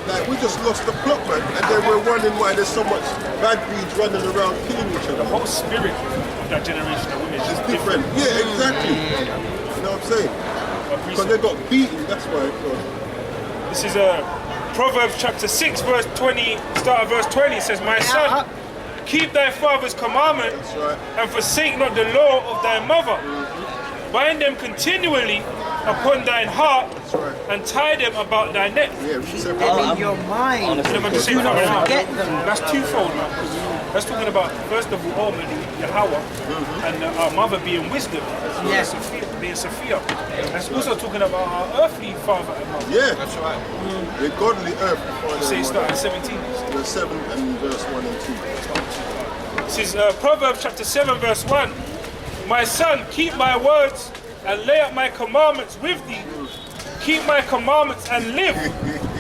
like we just lost the plot, man. And then we're wondering why there's so much bad breeds running around killing each other. The whole spirit of that generation of women is It's just different. Yeah, exactly. You know what I'm saying? Because they got beaten, that's why. This is Proverbs chapter 6, verse 20, start of verse 20. It says, my son, keep thy father's commandments and forsake not the law of thy mother. Bind them continually upon thine heart and tie them about thy neck. Keep them in your mind. Do not forget them. That's twofold, man. That's talking about, first of all, Yahweh, and our mother being wisdom, being Sophia. That's also talking about our earthly father and mother. Yeah, that's right. The godly earthly father. Say start at 17. Verse 7 and verse 1 and 2. This is Proverbs chapter 7, verse 1. My son, keep my words and lay up my commandments with thee. Keep my commandments and live.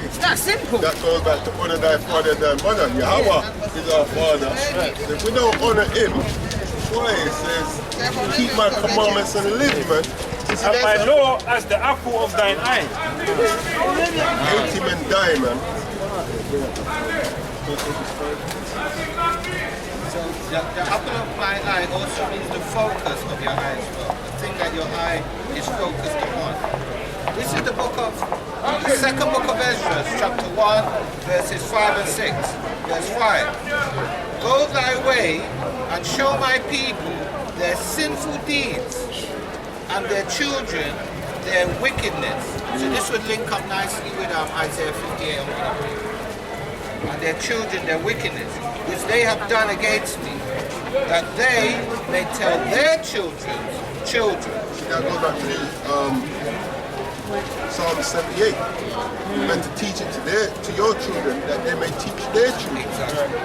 It's that simple. That goes back to honor thy father and thy mother. Yahweh is our father. If we don't honor him, That's why it says, keep my commandments and live, man. And my law as the apple of thine eye. Hate him and die, man. So the apple of my eye also means the focus of your eye as well. The thing that your eye is focused upon. This is the second book of Ezra, chapter 1, verses 5 and 6. Verse 5. Go thy way and show my people their sinful deeds and their children their wickedness. So this would link up nicely with Isaiah 58 and their children their wickedness, which they have done against me, that they may tell their children's children. That goes back to Psalm 78. You're meant to teach it to your children, that they may teach their children. Exactly.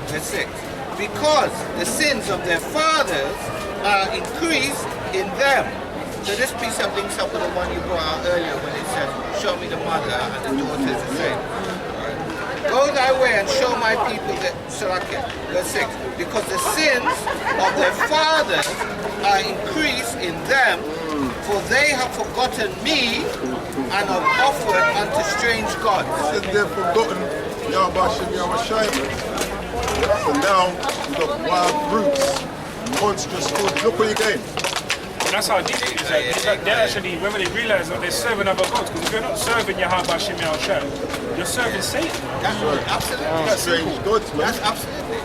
Verse 6. Because the sins of their fathers are increased in them. So this precept links up with the one you brought out earlier when it said, show me the mother and the daughter is the same. Go thy way and show my people that, verse 6, because the sins of their fathers are increased in them, for they have forgotten me and have offered unto strange gods. It says they've forgotten Yahweh Shem Yahweh Shai. So now we've got wild roots, monstrous food. Look where you're going. That's how deep it is. They actually, whether they realize that they're serving other gods, because if you're not serving Yahweh Shem Yahweh Shai, you're serving Satan. That's right. Absolutely. That's strange gods, man. That's absolutely.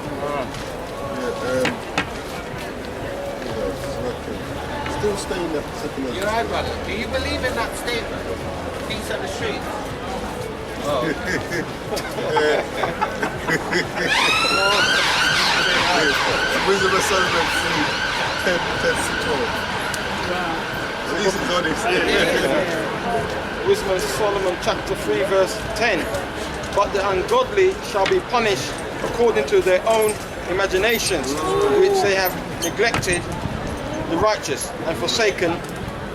Still staying there for second. You're right, brother. Do you believe in that statement? Peace on the street. Wisdom of Solomon 10 to 12. At least it's honest. Wisdom of Solomon chapter 3 verse 10. But the ungodly shall be punished according to their own imaginations, which they have neglected the righteous and forsaken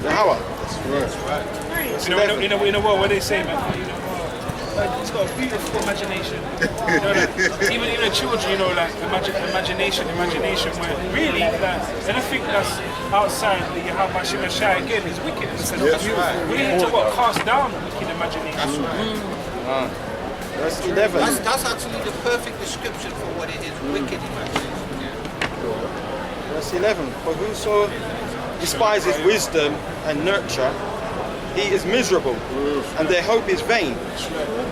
Yahweh. That's right. You know, in a world where they say, man, it's got a beautiful imagination. Even children, like imagination, where really, like, anything that's outside the Yahweh Shem Shai again is wickedness. We need to cast down wicked imagination. That's right. Verse 11. That's actually the perfect description for what it is, wicked imagination. Verse 11. For whoso despises wisdom and nurture, he is miserable, and their hope is vain.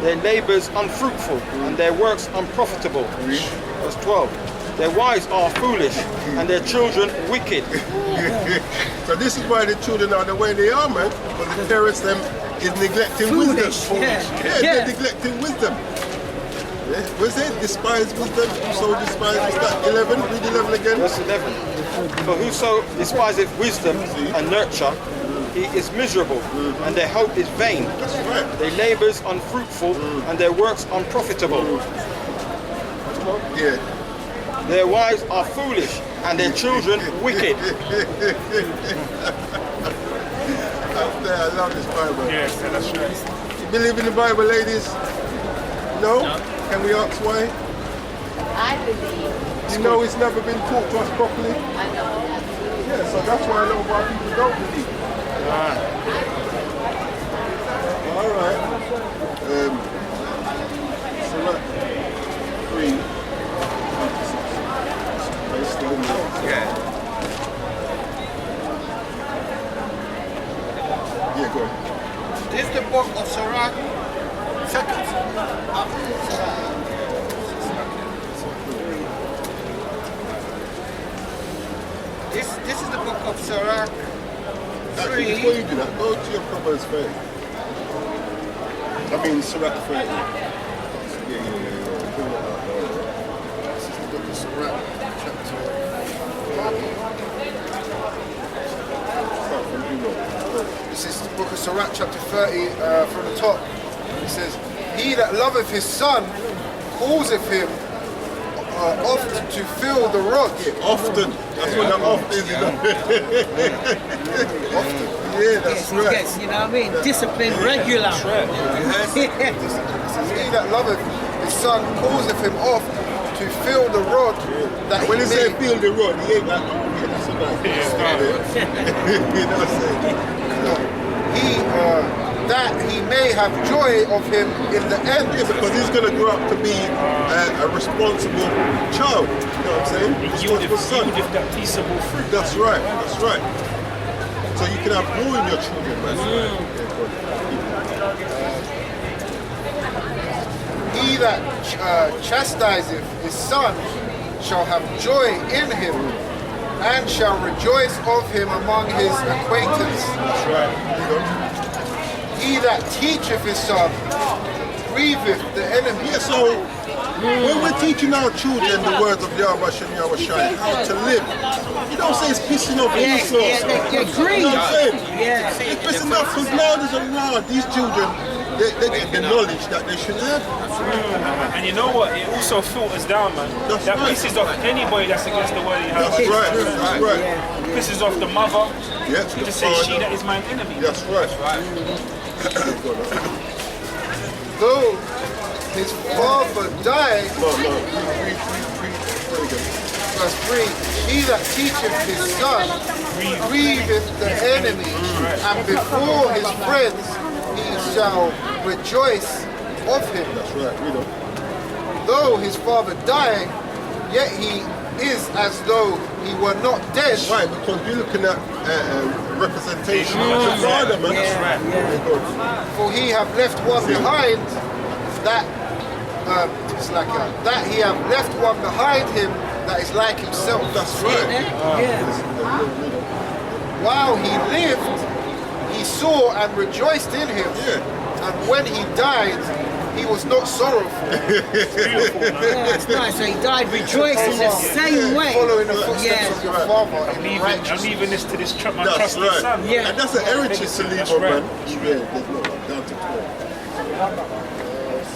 Their labors unfruitful, and their works unprofitable. Verse 12. Their wives are foolish, and their children wicked. So this is why the children are the way they are, man. But the parents them is neglecting wisdom. They're neglecting wisdom. Yeah. Was it? Despise wisdom, so despise, what's that, 11? Read 11 again. Verse 11. For whoso despiseth wisdom and nurture, he is miserable, and their hope is vain. That's right. Their labors unfruitful, and their works unprofitable. Yeah. Their wives are foolish, and their children wicked. I love this Bible. Yes, that's right. You believe in the Bible, ladies? No? Can we ask why? I believe. You know it's never been taught to us properly? I know. Yeah, so that's why a lot of our people don't believe. All right. So that 3. Yeah. Yeah, go ahead. This is the book of Sirach. This is the book of Sirach. Actually, before you do that, go to your Proverbs 30. I mean, Sirach 30. Yeah. Bring it up. This is the book of Sirach, chapter. Start from below. This is the book of Sirach, chapter 30, from the top. It says, he that loveth his son causeth him oft to fill the rod. Often. That's what that often is. Often. Yeah, that's right. Yes, you know what I mean? Discipline regular. It says, he that loveth his son causeth him oft to feel the rod that When he he say may, feel the rod, he ain't like, oh yeah, that's a nice thing. You know what I'm saying? that he may have joy of him in the end. Yeah, because he's going to grow up to be a responsible child. You know what I'm saying? Responsible son. You give that peaceable fruit. That's right. That's right. So you can have more in your children, man. He that chastiseth his son shall have joy in him, and shall rejoice of him among his acquaintance. That's right. You know? He that teacheth his son grieveth the enemy. Yeah, so when we're teaching our children the words of Yahweh Shem Yahweh Shai, how to live, you don't say it's pissing off Yes, Esau. yeah, they agree. You know what I'm saying? Yeah. It's pissing off because now there's a law. These children, they get the knowledge that they should have. And you know what? It also filters down, man. That's that right. pisses off anybody that's against the word of Yahweh. That's right. That's right. Pisses off the mother. Yeah, You the just say she father. that is mine enemy. That's right. Though his father died, No. verse 3, he that teacheth his son grieveth the enemy, and before his friends he shall rejoice of him. That's right. You know. Though his father died, yet he is as though he were not dead. Right, because we're looking at representation of the father, man. That's right. For he have left one behind that that he have left one behind him that is like himself. That's right. While he lived, he saw and rejoiced in him. Yeah. And when he died, he was not sorrowful. That's nice. So he died rejoicing the same way. Following the footsteps Yeah. of your father I'm in leaving righteousness. this to this my That's trusted right. son. Yeah. And that's an heritage to leave That's on, right. man. Yeah, there's no down to 12.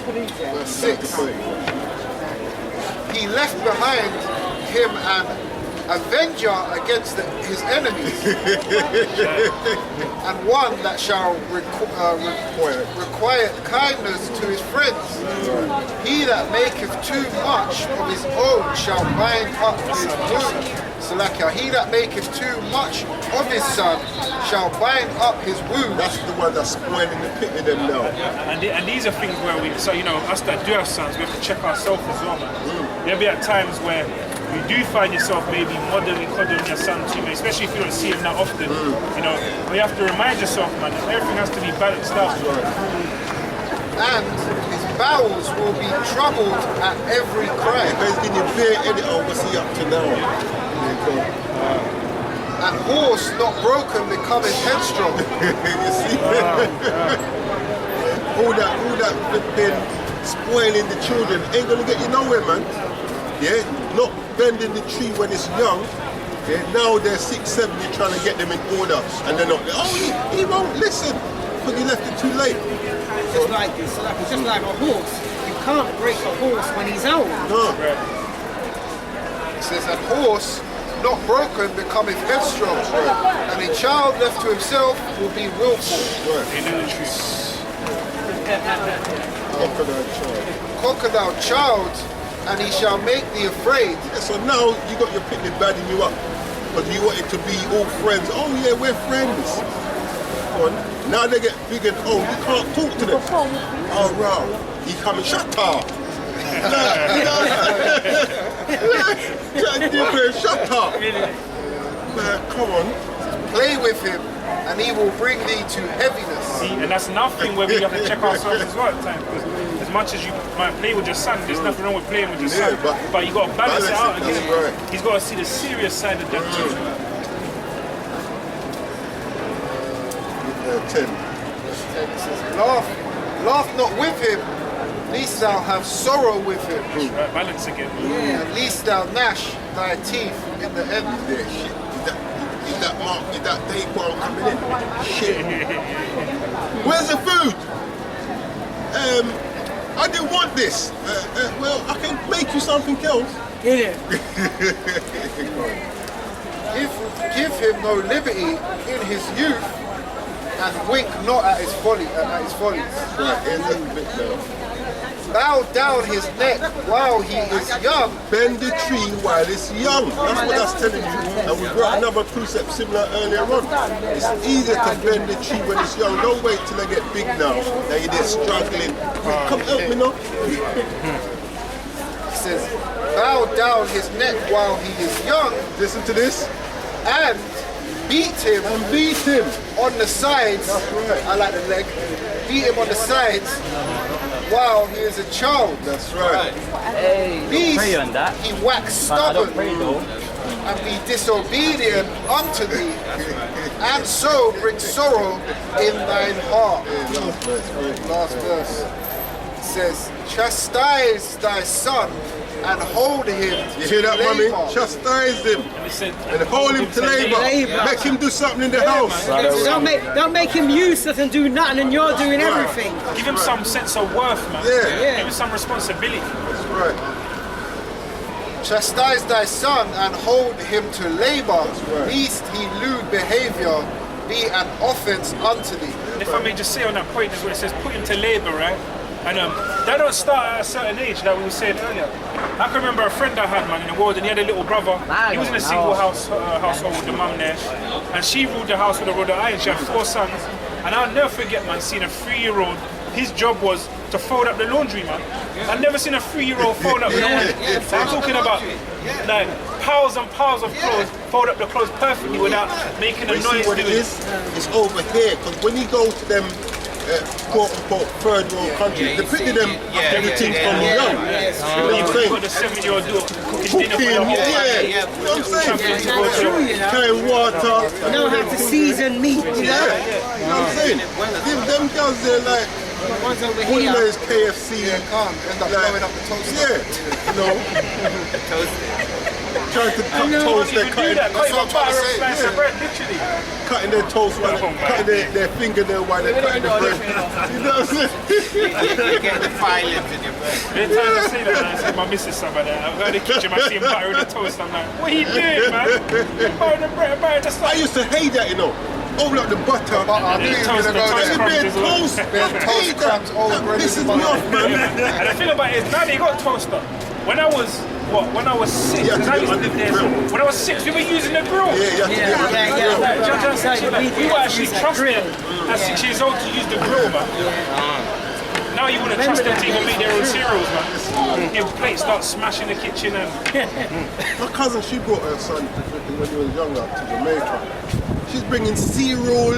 Verse 6. He left behind him an avenger against his enemies, and one that shall require kindness to his friends. He that maketh too much of his own shall bind up his wound. Salakia. He that maketh too much of his son shall bind up his wound. That's the one that's spoiling the pit of them now. And these are things where we, so you know, us that do have sons, we have to check ourselves as well, man. There'll be at times where you do find yourself maybe modeling, coddling your son too much, especially if you don't see him that often. You know, but you have to remind yourself, man, that everything has to be balanced out. And his bowels will be troubled at every cry. Because he's getting bare edit on what's he up to now. And horse not broken becometh headstrong. You see? all that flipping spoiling the children ain't gonna get you nowhere, man. Yeah, not bending the tree when it's young. Yeah, now they're 6, 7, you're trying to get them in order, and they're not. Oh, he won't listen because he left it too late. Just like this, it's just like a horse. You can't break a horse when he's old. No. It says that horse not broken becometh headstrong, and a child left to himself will be willful. They know the truth. Crocodile child, and he shall make thee afraid. Yeah, so now you got your picnic badding you up because you wanted to be all friends. Oh yeah, we're friends. Now they get big and old. You can't talk to them. Oh, wow. He coming, shut up. Shut up. Man, come on. Play with him, and he will bring thee to heaviness. See, and that's another thing where we have to check ourselves as well at times. Because as much as you might play with your son, there's nothing wrong with playing with your son. But you got to balance it out again. Right. He's got to see the serious side of that too. 10. It says, laugh not with him, lest thou have sorrow with him. Right, balance again. At least thou gnash thy teeth in the end. Yeah, shit. Is that Mark? Is that Daquan coming in? Shit. Where's the food? I didn't want this. Well, I can make you something else. Yeah. Give him no liberty in his youth, and wink not at his follies. Right, here's a little bit now. bow down his neck while he is young. Bend the tree while it's young. That's what that's telling you. And we brought another precept similar earlier on. It's easier to bend the tree when it's young. Don't wait till I get big now. Now you're there struggling. Come help me now. He says, bow down his neck while he is young. Listen to this. And beat him on the sides. That's right. I like the leg. Beat him on the sides while he is a child. That's right. Beast, he wax stubborn and be disobedient unto thee, and so bring sorrow in thine heart. Last verse. It says, chastise thy son and hold him You to hear that, mommy? labor. Chastise him and hold him to labor. Make him do something in the house. Don't make him useless and do nothing, and you're doing everything. Give him some sense of worth, man. Yeah. Give him some responsibility. That's right. Chastise thy son and hold him to labor, right. lest he lewd behavior be an offense unto thee. If I may just say on that point, is where it says put him to labour, right? And that don't start at a certain age, that we were saying earlier. I can remember a friend I had, man, in the world, and he had a little brother. He was in a single household with the mum there, and she ruled the house with a rod of iron. She had 4 sons, and I'll never forget, man, seeing a 3-year-old. His job was to fold up the laundry, man. I've never seen a 3-year-old fold up the laundry. So I'm talking about like piles and piles of clothes, fold up the clothes perfectly without making a You noise see what it doing is? It's over here. Because when you go to them quote-unquote third world countries, they picture them everything from young. You know what I'm You've saying? got the 7-year-old daughter cooking dinner for the Cooking, whole family. yeah. You know what I'm saying? That's true, you know. Carrying water. Know how to season meat, you know. Yeah. You know what I'm saying? Them girls, they're like, One's over all you know here. is KFC. Can't end up blowing up the toaster. Yeah. You know, trying to cut toast, they're cutting, That's what I'm trying to say, slice of bread, literally. cutting their toast, while cutting their fingernail while they're cutting the bread. You know what I'm saying? You get the filings in your bread. Every time I say that, I see my missus somewhere there. I go in the kitchen, I see him buttering the toast. I'm like, what are you doing, man? Buttering the bread, buttering the I stuff. used to hate that, you know. Open up the butter. I knew you were Toast, going to go the there. toast Bare crumbs toast. Toast crumbs, old bread This is is me off, man. And the thing about it is, now they got a toaster. When I was, when I was 6, You have because to I used to get live there, on the so when I was 6, we were using the grill. Yeah, you have to get on the Like, grill. just like, we were actually trusted at 6 years old to use the grill, man. Now you wouldn't trust them to even make their own cereals, man. Your plate starts smashing the kitchen and... My cousin, she brought her son when he was younger to Jamaica. She's bringing cereal.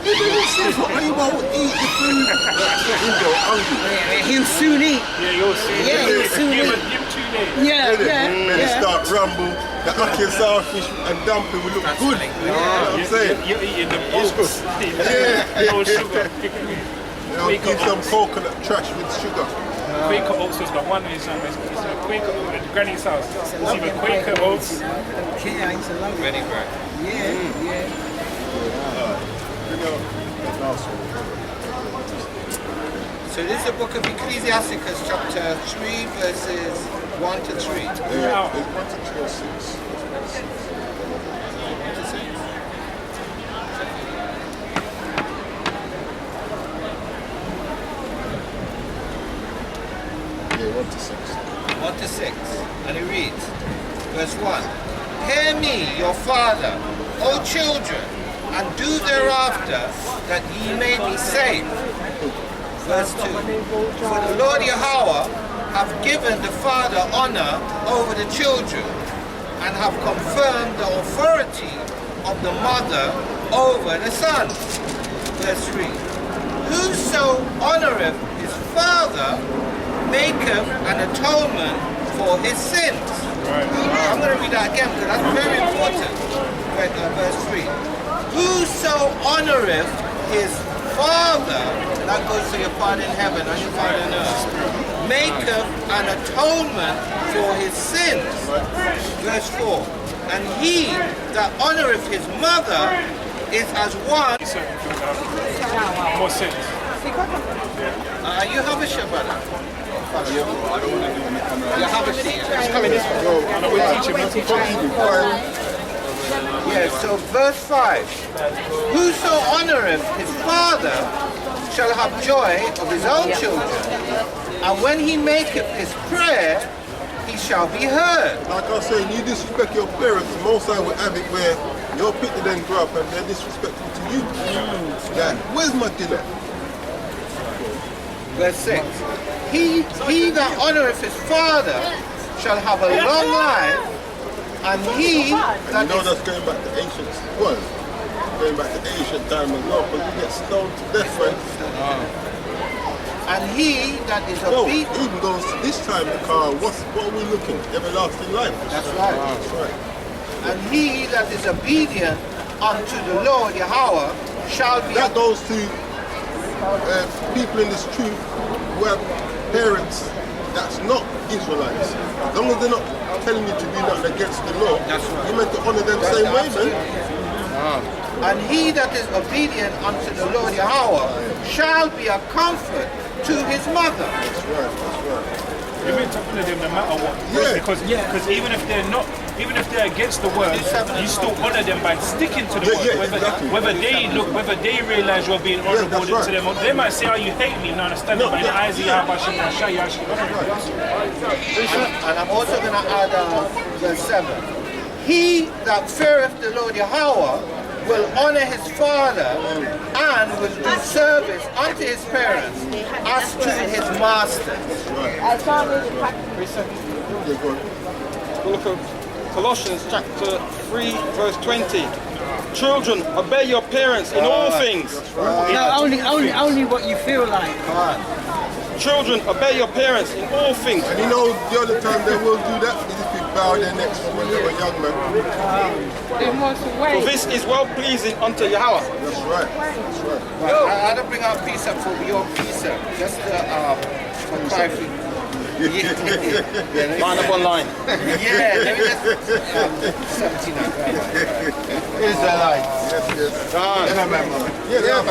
You bringing cereal? Are you about to eat the food? He'll go hungry. He'll soon eat. Yeah, you'll see. Yeah, he'll soon Give eat. him 2 days. Yeah, Then it start rumble. The ackee and sourfish and dumpling will look good. You know what I'm saying? You're eating the oats. Yeah. No sugar. They'll give some coconut trash with sugar. Quaker oats has got one reason. It's a Quaker oat at Granny's house. It's either Quaker oats. Okay, I used to love it. Ready bread. Yeah. So this is the book of Ecclesiasticus, chapter 3, verses 1 to 3. Yeah, it's 1 to 2 or 6. 1 to 6. Yeah, 1 to 6. 1 to 6. And it reads, verse 1. Hear me, your father, O children, and do thereafter, that ye may be saved. Verse 2. For the Lord Yahweh hath given the father honor over the children, and have confirmed the authority of the mother over the sons. Verse 3. Whoso honoreth his father maketh an atonement for his sins. I'm going to read that again because that's very important. Verse 3. Whoso honoreth his father, that goes to your Father in heaven and your Father on earth, maketh an atonement for his sins. Verse 4. And he that honoreth his mother is as one. More sense. You have a share, brother. You have a share. It's coming this way. Yeah, so verse 5. Whoso honoreth his father shall have joy of his own children, and when he maketh his prayer, he shall be heard. Like I say, you disrespect your parents, most I will have it where your picture then grow up and they're disrespectful to you. Like, where's my dinner? Verse 6. He that honoureth his father shall have a long life, and he that You know that's going back to ancient world. Going back to ancient time as well, because you get stoned to death, right? and he that is No, obedient. even though this time the car, what are we looking? Everlasting life. That's right. That's right. And he that is obedient unto the Lord Yahweh shall be. That goes to people in this truth who have parents that's not Israelites. As long as they're not telling you to do nothing against the law, That's right. you're meant to honor them the That's same way, absolutely. man. And he that is obedient unto the Lord Yahweh shall be a comfort to his mother. That's right, that's right. You're meant to honor them no matter what. Yeah. Because even if they're not, even if they're against the word, you still honor them by sticking to the Yeah, word. yeah, whether, exactly. whether they realize you're being honorable that's right. to them, or they might say, "Oh, you hate me." No, understand? No, But in yeah, Isaiah, yeah. And I'm also going to add verse 7. He that feareth the Lord Yahweh will honor his father and will do service unto his parents as to his master. Yeah, go on. The book of Colossians chapter 3 verse 20. Children, obey your parents in all things. No, only what you feel like. Children, obey your parents in all things. And you know, the other time they will do that is if you bow their necks when they were young, man. For this is well pleasing unto Yahweh. That's right. That's right. I had to bring out precept for your precept, just to clarify. Line upon line. Yeah, let me just 17. Israelite. Yes, yes. Yeah,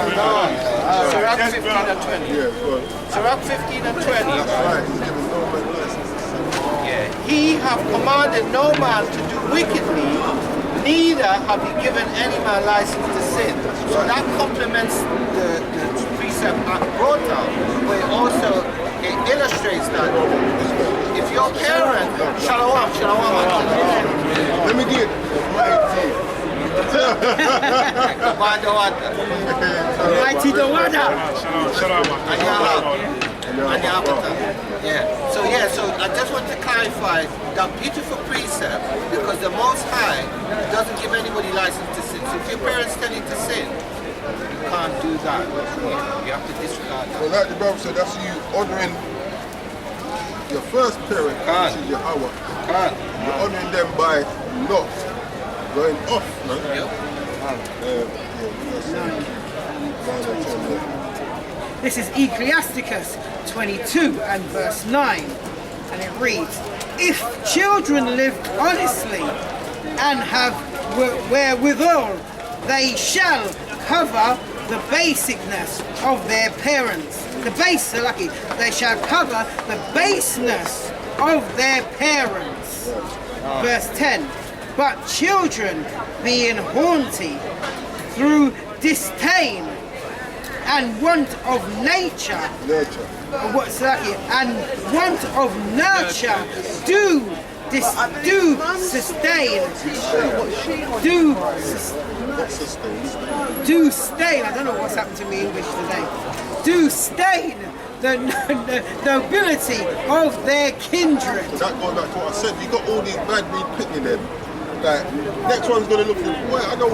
Sirach 15 and 20. Yeah, go on. Sirach 15 and 20. That's right. He's giving no man license to sin. Yeah. He have commanded no man to do wickedly, neither have he given any man license to sin. So that complements the precept I brought out, where also it illustrates that if your parent, shalom. Let me get mighty. Mighty the water. Yeah. So I just want to clarify that beautiful precept, because the Most High doesn't give anybody license to sin. So if your parents tell you to sin, you can't do that. You have to disregard that. Well, like the Bible said, that's you honoring your first parent, which is Yahweh. You're honoring them by not going off, man. This is Ecclesiasticus 22 and verse 9, and it reads, "If children live honestly and have wherewithal, they shall cover the basicness of their parents." They shall cover the baseness of their parents. Verse 10, "But children being haughty through disdain and want of nature, and want of nurture do stain. I don't know what's happened to me English today. Do stain the nobility of their kindred." That goes back to what I said. You got all these bad breed picking them. Like, next one's gonna look at, well, I know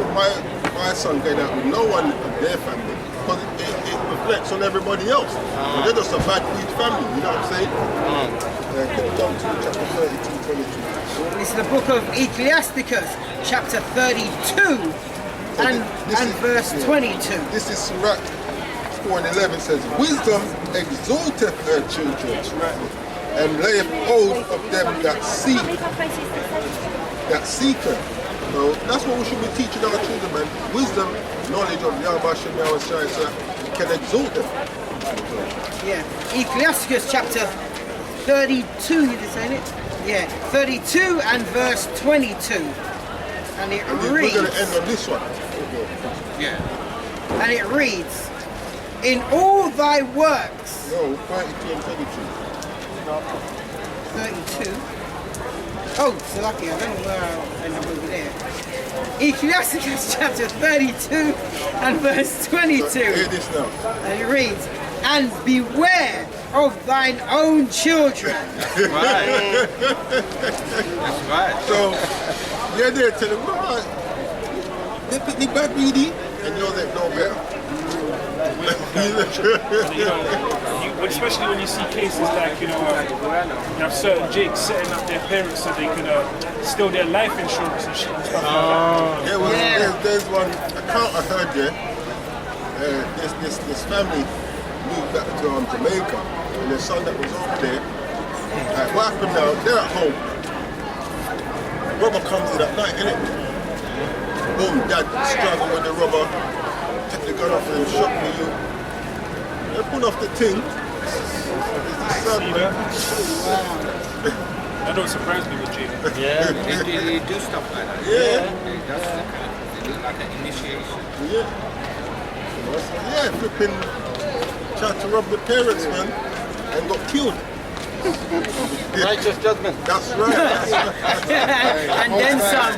my son going out with no one of their family, because it reflects on everybody else. They're just a bad breed family, you know what I'm saying? Can you jump to chapter 32, 22? This is the book of Ecclesiasticus, chapter 32 and verse 22. This is Sirach 4 and 11 says, "Wisdom exalteth her children, and layeth hold of them that seek her." So that's what we should be teaching our children, man. Wisdom, knowledge of Yahweh Shem Yahweh Shai, so we can exalt them. Yeah, Ecclesiasticus chapter 32, you just saying it? Yeah, 32 and verse 22. And it And we're reads, going to end on this one. Yeah. and it reads, in all thy works. No, 32 and 32. 32. Oh, so lucky, I don't know where I end up over there. Ecclesiastes chapter 32 and verse 22. Hear this now. And it reads, and beware of thine own children. Right. That's right. So, you're there telling them, right, they pick the bad weedy, and you're there, no better. You know, especially when you see cases like, you have certain jakes setting up their parents so they can steal their life insurance and shit and stuff like that. There's one account I heard there. This family moved back to Jamaica, and their son that was over there. What happened now? They're at home. Robber comes in at night, innit? Boom, dad struggle with the robber. Take the gun off and shot me, you. They pull off the thing. That don't surprise me with Jake. Yeah, they do stuff like that. Yeah. They do like an initiation. Yeah, flipping tried to rob the parents, man, and got killed. Righteous judgment. That's right. And then some.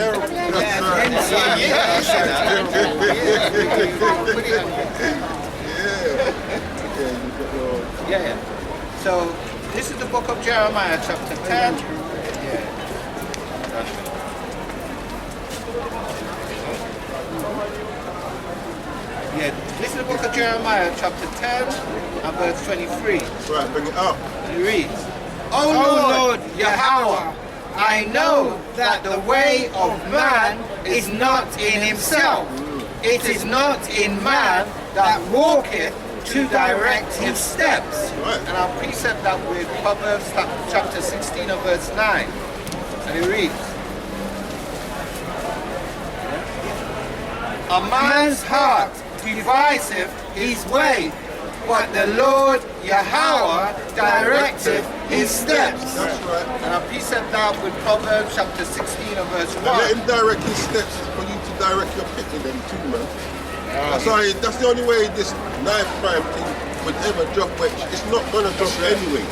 Yeah. So this is the book of Jeremiah, chapter 10. Yeah, this is the book of Jeremiah, chapter 10 and verse 23. Right, bring it up. It reads, O Lord Yahweh, I know that the way of man is not in himself. It is not in man that walketh to direct his steps. Right. And I'll precept that with Proverbs chapter 16 and verse 9. And it reads, a man's heart deviseth his way, but the Lord Yahweh directeth his steps. That's right. And I precept that with Proverbs chapter 16 and verse 1. And let him direct his steps for you to direct your picking them too, man. That's the only way this knife crime thing would ever drop, which it's not going to drop anyway.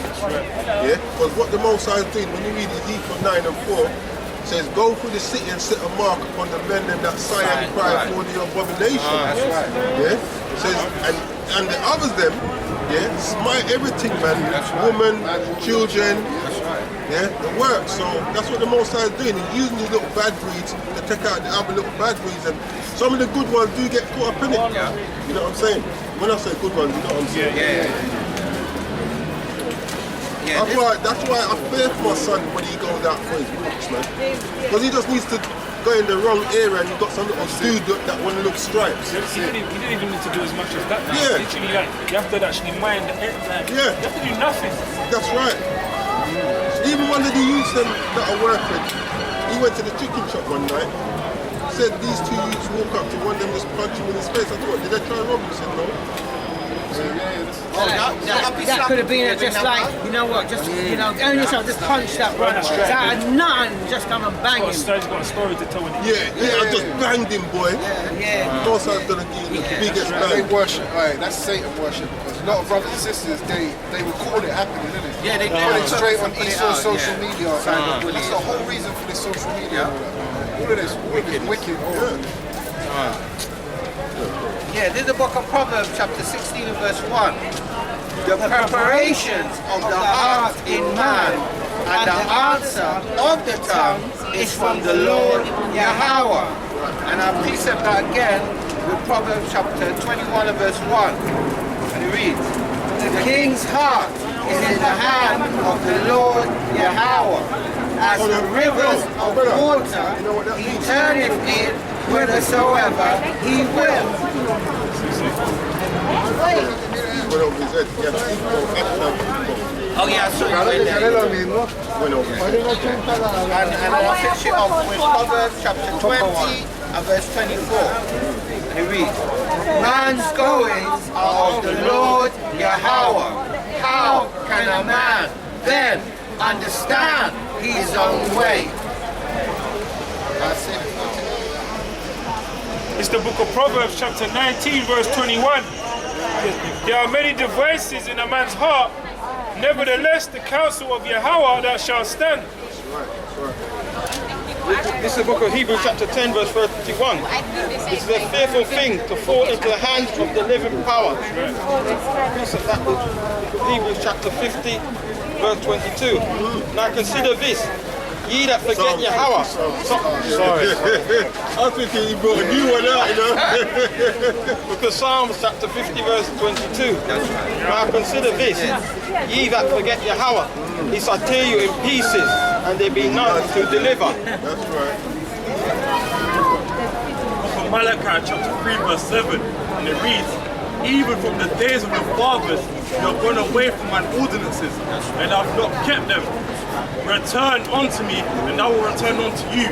Yeah? Because what the Most High is doing, when you read Ezekiel 9 and 4, it says, go through the city and set a mark upon the men and that sigh and cry for the abomination. That's right. Yeah? It says, and the others them, yeah, smite everything, man. Women, children, yeah, the work. So that's what the Most High is doing. He's using these little bad breeds to take out the other little bad breeds, and some of the good ones do get caught up in it. Yeah. You know what I'm saying? When I say good ones, you know what I'm saying? Yeah, That's why I fear for my son when he goes out for his walks, man. Because he just needs to go in the wrong area and you've got some little dude that want to look stripes. He didn't even need to do as much as that now. Yeah. Literally, like, you have to actually mind the end. Like, Yeah. You have to do nothing. That's right. Even one of the youths that I work with, he went to the chicken shop one night, said these two youths walk up to one of them, just punch him in his face. I thought, did they try and rob him? He said, no. That could have been just like, you know what, just, you know, own yourself, just punch that runner. Out of nothing, just come and bang him. He's got a story to tell. Yeah, I just banged him, boy. Yeah. Most I've done the biggest They bang. worship, that's Satan worship. Because a lot of brothers and sisters, they record it happening, isn't it? Yeah, they do. Put it straight on Put it Esau's out, social yeah. media. That's the whole reason for this social media. All of this wicked. Yeah, this is the book of Proverbs, chapter 16 and verse 1. The preparations of the heart in man, and the answer of the tongue is from the Lord Yahweh. And I precept that again with Proverbs chapter 21 and verse 1. And it reads, the king's heart is in the hand of the Lord Yahweh. As the rivers of water, he turneth it whithersoever he will. Oh yeah, I saw you in there. And I'll finish it off with Proverbs chapter 20 and verse 24. And it reads, man's goings are of the Lord Yahweh. How can a man then understand his own way? That's it. It's the book of Proverbs, chapter 19, verse 21. There are many devices in a man's heart. Nevertheless, the counsel of Yahweh that shall stand. This is the book of Hebrews chapter 10 verse 31. This is a fearful thing to fall into the hands of the living power. Piece of that book. Hebrews chapter 50 verse 22. Now consider this. Ye that forget Yahweh. Sorry. I was thinking you brought a new one out, you know. Because Psalms chapter 50 verse 22. Now consider this. Ye that forget Yahweh. He shall tear you in pieces, and there be none to deliver. That's right. From Malachi chapter 3 verse 7, and it reads, even from the days of your fathers, you have gone away from mine ordinances, and have not kept them. Return unto me, and I will return unto you.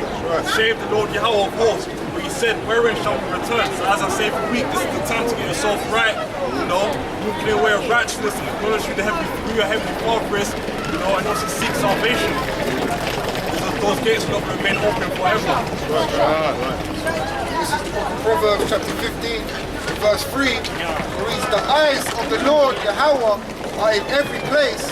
Save the Lord Yahweh of hosts. For he said, wherein shall we return? So as I say every week, this is the time to get yourself right, you know, walking in the way of righteousness and acknowledge who your heavenly Father is, you know, and also seek salvation. Those gates will not remain open forever. This is the book of Proverbs chapter 15, verse 3. It reads, the eyes of the Lord Yahweh are in every place,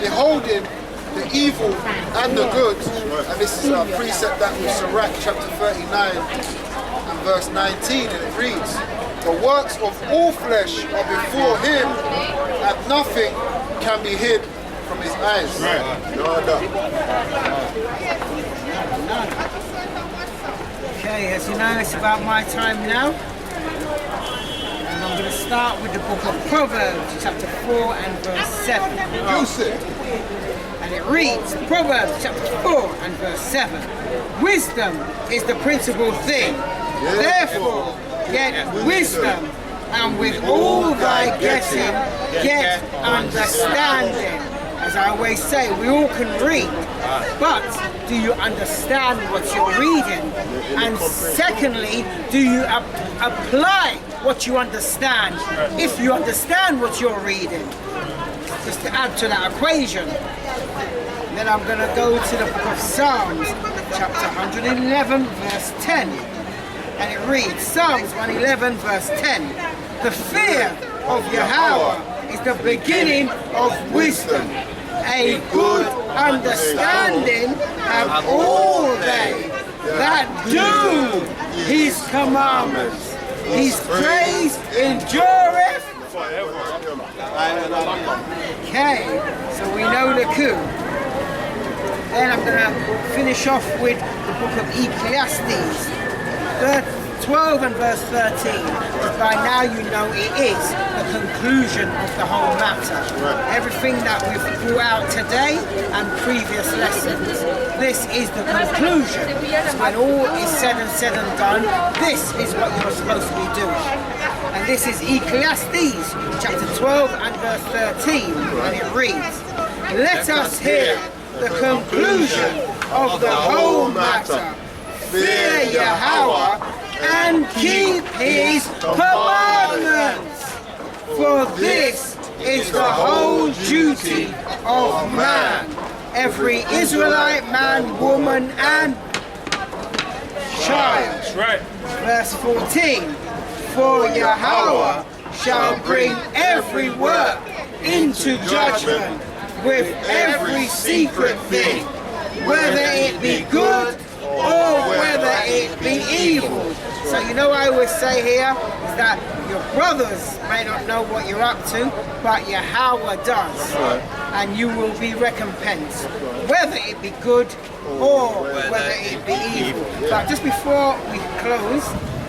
beholding the evil and the good. And this is a precept that was Sirach chapter 39 and verse 19, and it reads, the works of all flesh are before him, and nothing can be hid from his eyes. Okay, as you know, it's about my time now. And I'm going to start with the book of Proverbs, chapter 4 and verse 7. And it reads, Proverbs chapter 4 and verse 7. Wisdom is the principal thing. Therefore, get wisdom, and with all thy getting, get understanding. As I always say, we all can read, but do you understand what you're reading? And secondly, do you apply what you understand? If you understand what you're reading, just to add to that equation. Then I'm going to go to the book of Psalms, chapter 111, verse 10. And it reads, Psalms 111, verse 10. The fear of Yahweh is the beginning of wisdom. A good understanding have all they that do his commandments. His praise endureth forever. Okay, so we know the coup. Then I'm going to finish off with the book of Ecclesiastes, 12 and verse 13. By now you know it is the conclusion of the whole matter. Everything that we've brought out today and previous lessons, this is the conclusion. So when all is said and done, this is what you're supposed to be doing. And this is Ecclesiastes chapter 12 and verse 13, and it reads, let us hear the conclusion of the whole matter. Fear Yahweh and keep his commandments. For this is the whole duty of man. Every Israelite man, woman, and child. That's right. Verse 14. For Yahweh shall bring every work into judgment with every secret thing, whether it be good or whether it be evil. So you know what I always say here is that your brothers may not know what you're up to, but Yahweh does. And you will be recompensed, whether it be good or whether it be evil. But just before we close,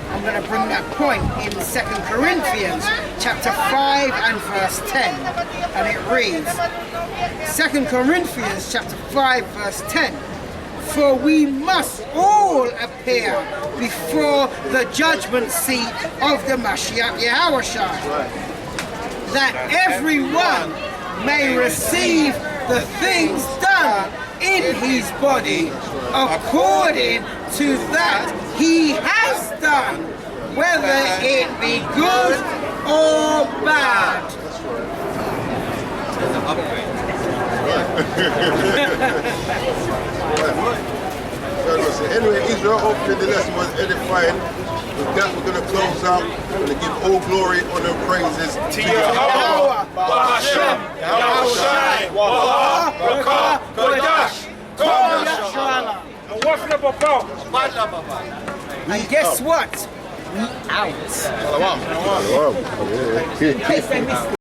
I'm going to bring that point in 2 Corinthians chapter 5 and verse 10. And it reads, 2 Corinthians chapter 5 verse 10. For we must all appear before the judgment seat of the Mashiach Yahushua, that everyone may receive the things done in his body according to that he has done, whether it be good or bad. There's an upgrade. Anyway, Israel, hopefully the lesson was edifying. With that, we're going to close out. We're going to give all glory, honor, and praises to Yahweh. And guess what? We out. Wow. Yeah.